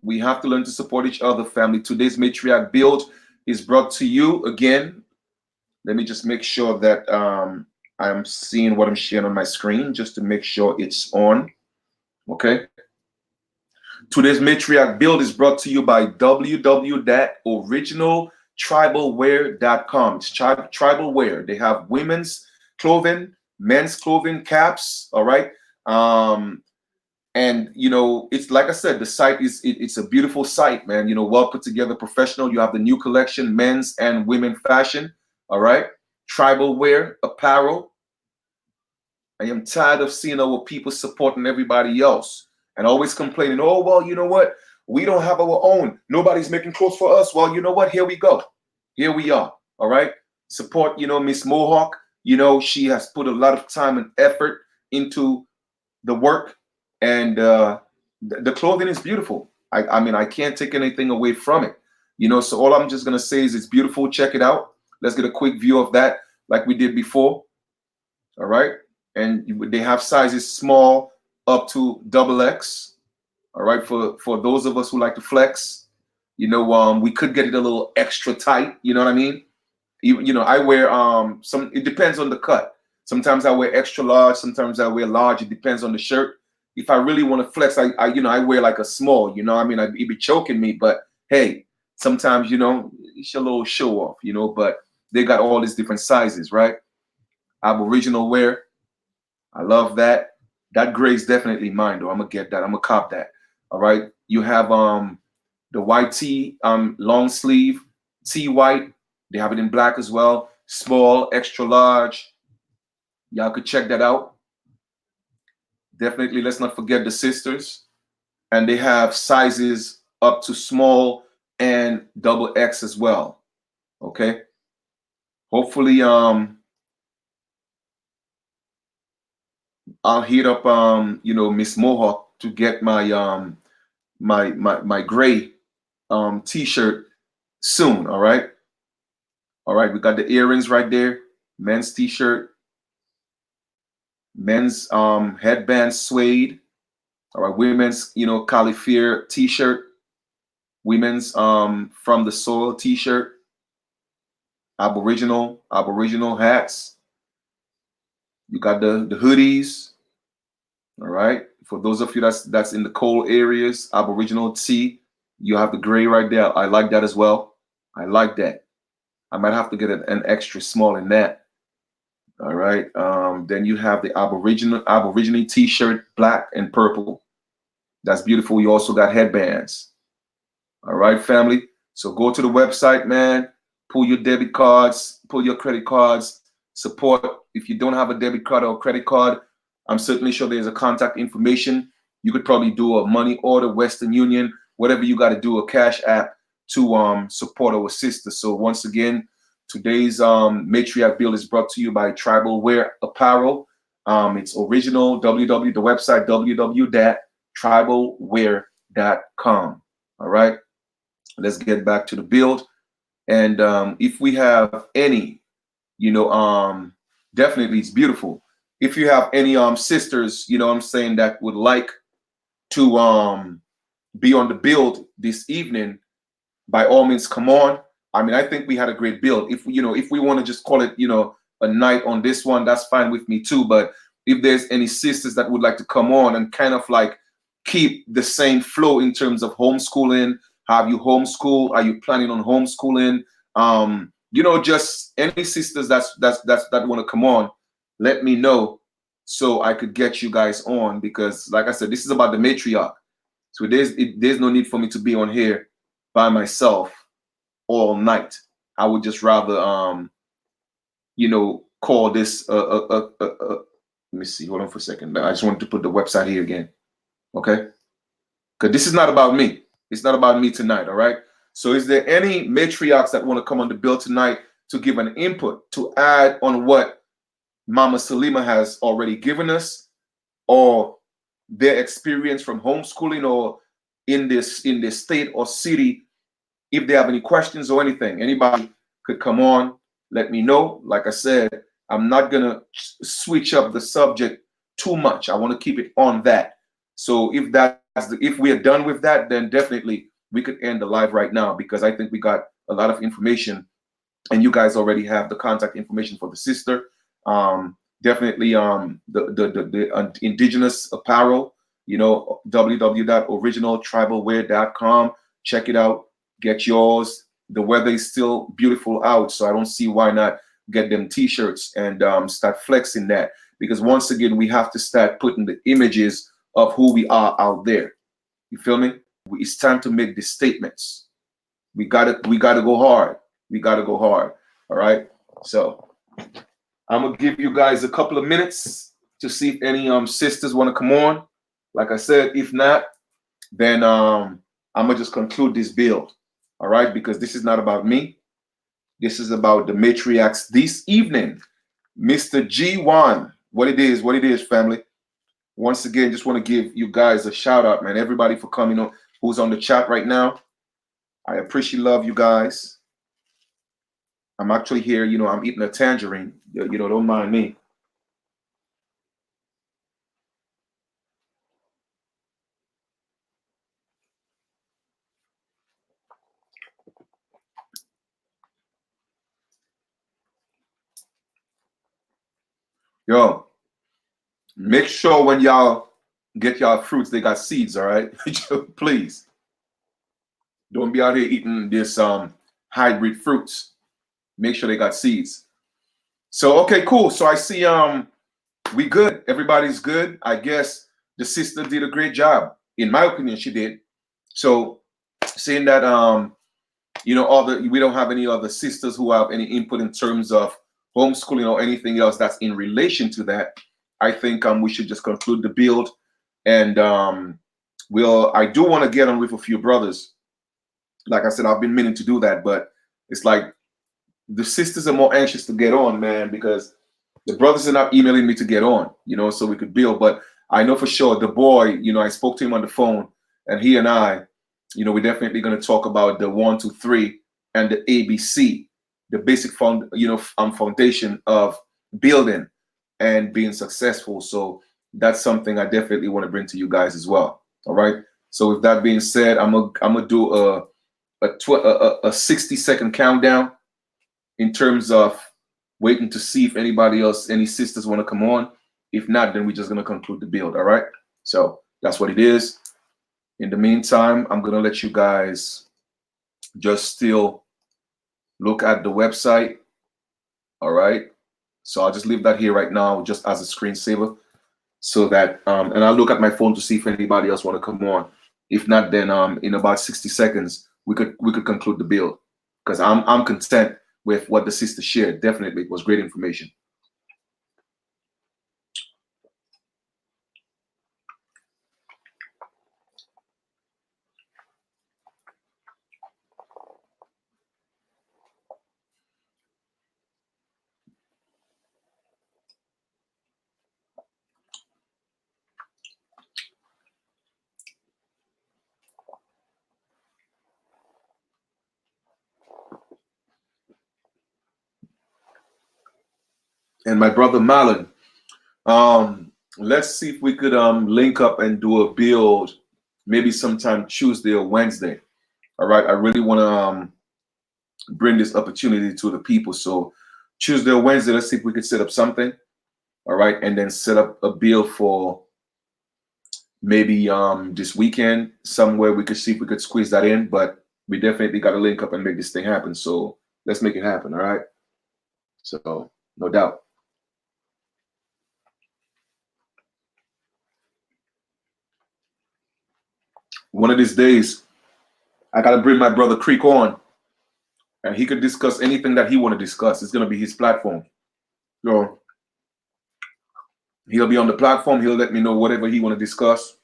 we have to learn to support each other, family. Today's matriarch build is brought to you again. Let me just make sure that I'm seeing what I'm sharing on my screen just to make sure it's on. Okay. Today's matriarch build is brought to you by www.originaltribalwear.com. It's tribal wear. They have women's clothing, men's clothing, caps. All right. And it's like I said, the site it's a beautiful site, man. Well put together, professional. You have the new collection, men's and women fashion. All right. Tribal wear, apparel. I am tired of seeing our people supporting everybody else and always complaining, oh, well, you know what? We don't have our own. Nobody's making clothes for us. Well, you know what? Here we go. Here we are. All right. Support, Miss Mohawk. She has put a lot of time and effort into the work, and the clothing is beautiful. I mean, I can't take anything away from it. So all I'm just going to say is it's beautiful. Check it out. Let's get a quick view of that like we did before. All right. And they have sizes small up to XX. All right, for those of us who like to flex, we could get it a little extra tight. You know what I mean? I wear some. It depends on the cut. Sometimes I wear extra large. Sometimes I wear large. It depends on the shirt. if I really want to flex, I wear like a small, you know, I mean, it'd be choking me, but hey, sometimes, you know, it's a little show off, you know, but they got all these different sizes, right? Aboriginal wear. I love that. That gray is definitely mine though. I'm gonna get that. I'm gonna cop that. All right. You have the white tee, long sleeve, tee white. They have it in black as well. Small, extra large. Y'all could check that out. Definitely, let's not forget the sisters. And they have sizes up to small and double X as well. Okay. Hopefully, I'll hit up you know, Miss Mohawk to get my gray t-shirt soon. All right. All right, we got the earrings right there. Men's t-shirt, men's headband suede. All right, women's, you know, cauliflower t-shirt, women's from the soil t-shirt, aboriginal hats. You got the hoodies. All right. For those of you that's in the cold areas, aboriginal tee, you have the gray right there. I like that as well. I like that. I might have to get an extra small in that. All right. Then you have the Aborigine t-shirt, black and purple. That's beautiful. You also got headbands. All right, family. So go to the website, man. Pull your debit cards, pull your credit cards, support. If you don't have a debit card or credit card, I'm certainly sure there's a contact information. You could probably do a money order, Western Union, whatever you got to do, a cash app to support our sisters. So once again, today's Matriarch Bill is brought to you by Tribal Wear Apparel. It's original, the website www.tribalwear.com. All right, let's get back to the build. And if we have any, you know, definitely it's beautiful. If you have any sisters, you know what I'm saying, that would like to be on the build this evening, by all means come on. I mean, I think we had a great build. If you know, if we want to just call it, you know, a night on this one, that's fine with me too. But if there's any sisters that would like to come on and kind of like keep the same flow in terms of homeschooling, have you homeschool? Are you planning on homeschooling? You know, just any sisters that want to come on, let me know so I could get you guys on, because like I said, this is about the matriarch. So there's no need for me to be on here by myself all night. I would just rather you know, call this let me see, hold on for a second. I just wanted to put the website here again. Okay? Because this is not about me. It's not about me tonight, all right? So is there any matriarchs that want to come on the bill tonight to give an input, to add on what Mama Salima has already given us, or their experience from homeschooling, or in this state or city? If they have any questions or anything, anybody could come on, let me know. Like I said, I'm not gonna switch up the subject too much. I want to keep it on that. So if we are done with that, then definitely we could end the live right now, because I think we got a lot of information, and you guys already have the contact information for the sister. Definitely the indigenous apparel, you know, www.originaltribalwear.com. Check it out, get yours. The weather is still beautiful out, so I don't see why not get them t-shirts and start flexing that, because once again we have to start putting the images of who we are out there. You feel me? It's time to make these statements. We gotta go hard. We gotta go hard. All right. So I'm gonna give you guys a couple of minutes to see if any sisters want to come on. Like I said, if not, then I'm gonna just conclude this build. All right, because this is not about me. This is about the matriarchs this evening. Mr. G1, what it is, family. Once again, just want to give you guys a shout out, man. Everybody for coming on, who's on the chat right now. I appreciate love you guys. I'm actually here, you know, I'm eating a tangerine. You know, don't mind me. Yo, make sure when y'all get y'all fruits. They got seeds, all right? Please don't be out here eating this hybrid fruits. Make sure they got seeds. So okay, cool. So I see we good. Everybody's good. I guess the sister did a great job. In my opinion, she did. So saying that you know, we don't have any other sisters who have any input in terms of homeschooling or anything else that's in relation to that, I think we should just conclude the build. And I do want to get on with a few brothers. Like I said, I've been meaning to do that, but it's like the sisters are more anxious to get on, man, because the brothers are not emailing me to get on, you know, so we could build. But I know for sure the boy, you know, I spoke to him on the phone, and he and I, you know, we're definitely going to talk about the 1, 2, 3 and the ABC, the basic foundation of building and being successful. So that's something I definitely want to bring to you guys as well. All right. So with that being said, I'm gonna do a 60-second countdown in terms of waiting to see if anybody else, any sisters want to come on. If not, then we're just gonna conclude the build. All right. So that's what it is. In the meantime, I'm gonna let you guys just still look at the website. All right. So I'll just leave that here right now, just as a screensaver, so that and I'll look at my phone to see if anybody else want to come on. If not, then in about 60 seconds we could conclude the build, because I'm content with what the sister shared. Definitely, it was great information. And my brother Malin, let's see if we could link up and do a build maybe sometime Tuesday or Wednesday. All right, I really want to bring this opportunity to the people. So Tuesday or Wednesday, let's see if we could set up something. All right, and then set up a build for maybe this weekend somewhere. We could see if we could squeeze that in, but we definitely got to link up and make this thing happen. So let's make it happen. All right. So no doubt. One of these days, I got to bring my brother Creek on, and he could discuss anything that he want to discuss. It's going to be his platform. So he'll be on the platform. He'll let me know whatever he want to discuss.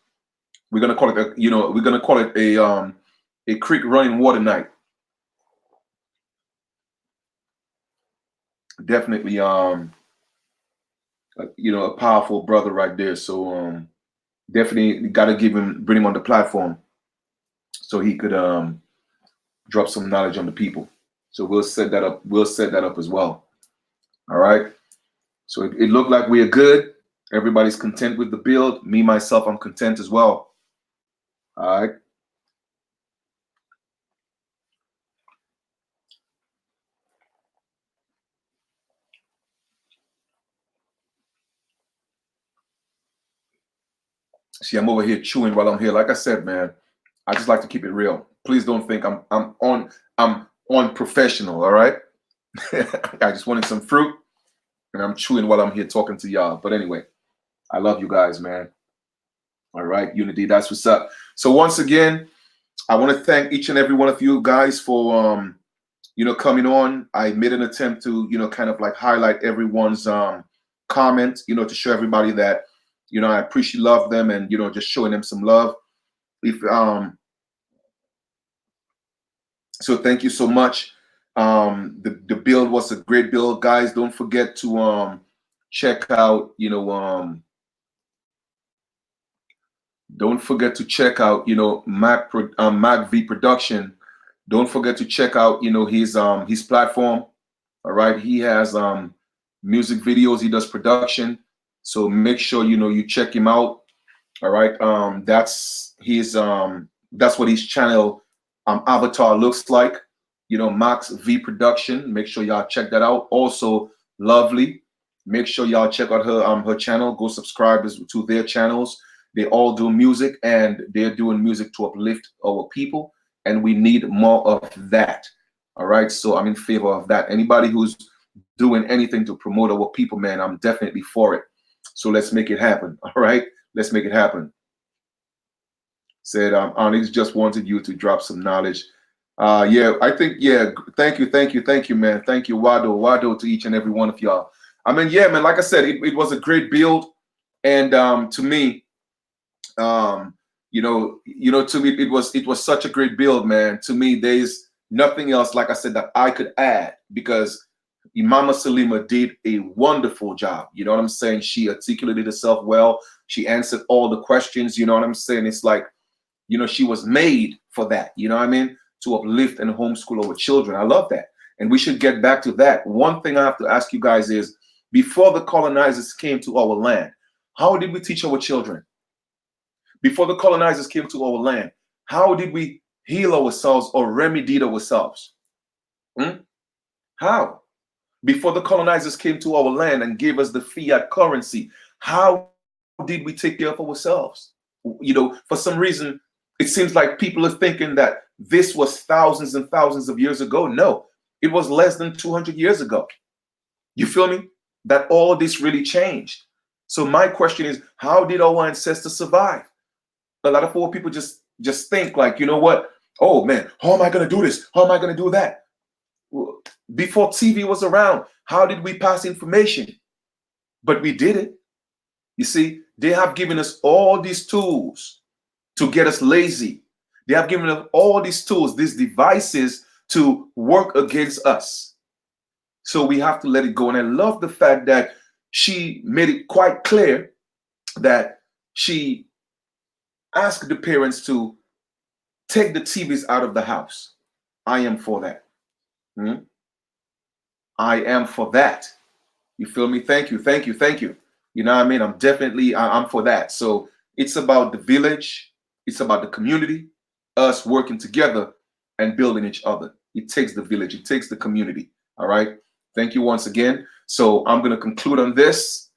We're going to call it we're going to call it a creek running water night. Definitely a powerful brother right there. So definitely got to bring him on the platform so he could drop some knowledge on the people. So we'll set that up. We'll set that up as well. All right. So it looked like we are good. Everybody's content with the build. Me, myself, I'm content as well. All right. See, I'm over here chewing while I'm here. Like I said, man, I just like to keep it real. Please don't think I'm on professional. All right. I just wanted some fruit, and I'm chewing while I'm here talking to y'all. But anyway, I love you guys, man. All right, Unity, that's what's up. So once again, I want to thank each and every one of you guys for coming on. I made an attempt to kind of like highlight everyone's comment, to show everybody that I appreciate, love them, and just showing them some love. If so, thank you so much. The build was a great build, guys. Don't forget to check out don't forget to check out Mac V Production. Don't forget to check out his platform. All right, he has music videos, he does production, so make sure you check him out. All right, that's what his channel avatar looks like. Max V Production. Make sure y'all check that out. Also, Lovely. Make sure y'all check out her channel. Go subscribe to their channels. They all do music, and they're doing music to uplift our people, and we need more of that. All right, so I'm in favor of that. Anybody who's doing anything to promote our people, man, I'm definitely for it. So let's make it happen. All right, let's make it happen. Said Onyx just wanted you to drop some knowledge. Yeah, I think, yeah, thank you, thank you, thank you, man. Thank you, Wado to each and every one of y'all. I mean, yeah, man, like I said, it was a great build. And to me, to me, it was such a great build, man. To me, there's nothing else, like I said, that I could add, because Mama Salima did a wonderful job. You know what I'm saying? She articulated herself well. She answered all the questions. You know what I'm saying? It's like, she was made for that. You know what I mean? To uplift and homeschool our children. I love that. And we should get back to that. One thing I have to ask you guys is, before the colonizers came to our land, how did we teach our children? Before the colonizers came to our land, how did we heal ourselves or remedy ourselves? How? Before the colonizers came to our land and gave us the fiat currency, how did we take care of ourselves? For some reason, it seems like people are thinking that this was thousands and thousands of years ago. No, it was less than 200 years ago. You feel me? That all this really changed. So my question is, how did our ancestors survive? A lot of poor people just think like, you know what? Oh man, how am I going to do this? How am I going to do that? Before TV was around, how did we pass information? But we did it. You see, they have given us all these tools to get us lazy. They have given us all these tools, these devices to work against us. So we have to let it go. And I love the fact that she made it quite clear that she asked the parents to take the TVs out of the house. I am for that. I am for that. You feel me? Thank you, thank you, thank you. You know what I mean? I'm for that. So it's about the village. It's about the community, us working together and building each other. It takes the village. It takes the community. All right. Thank you once again. So I'm going to conclude on this.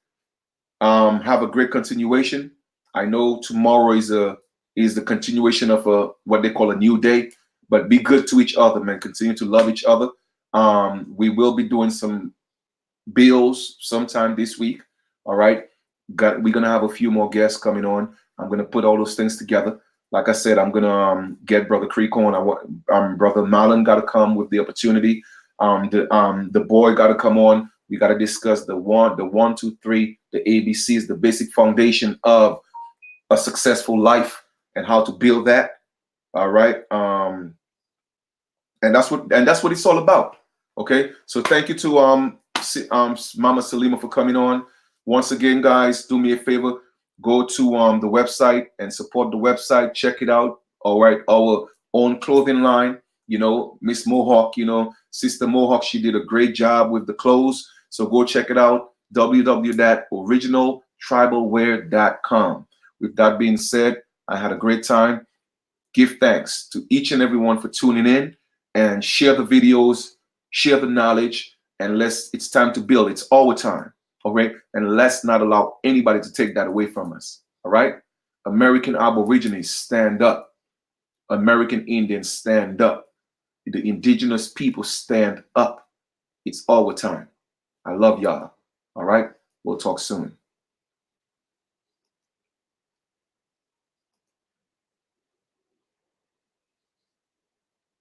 Have a great continuation. I know tomorrow is the continuation of what they call a new day, but be good to each other, man. Continue to love each other. We will be doing some bills sometime this week. All right. We're going to have a few more guests coming on. I'm going to put all those things together. Like I said, I'm going to get Brother Creek on. Brother Marlon got to come with the opportunity. The boy got to come on. We got to discuss the 1, 2, 3, the ABCs, the basic foundation of a successful life and how to build that. All right. And that's what it's all about. Okay. So thank you to Mama Salima for coming on. Once again, guys, do me a favor. Go to the website and support the website. Check it out. All right. Our own clothing line. Miss Mohawk, Sister Mohawk, she did a great job with the clothes. So go check it out. www.originaltribalwear.com. With that being said, I had a great time. Give thanks to each and everyone for tuning in, and share the videos, share the knowledge, and it's time to build. It's our time. All right. And let's not allow anybody to take that away from us. All right. American Aborigines, stand up. American Indians, stand up. The indigenous people, stand up. It's our time. I love y'all. All right. We'll talk soon.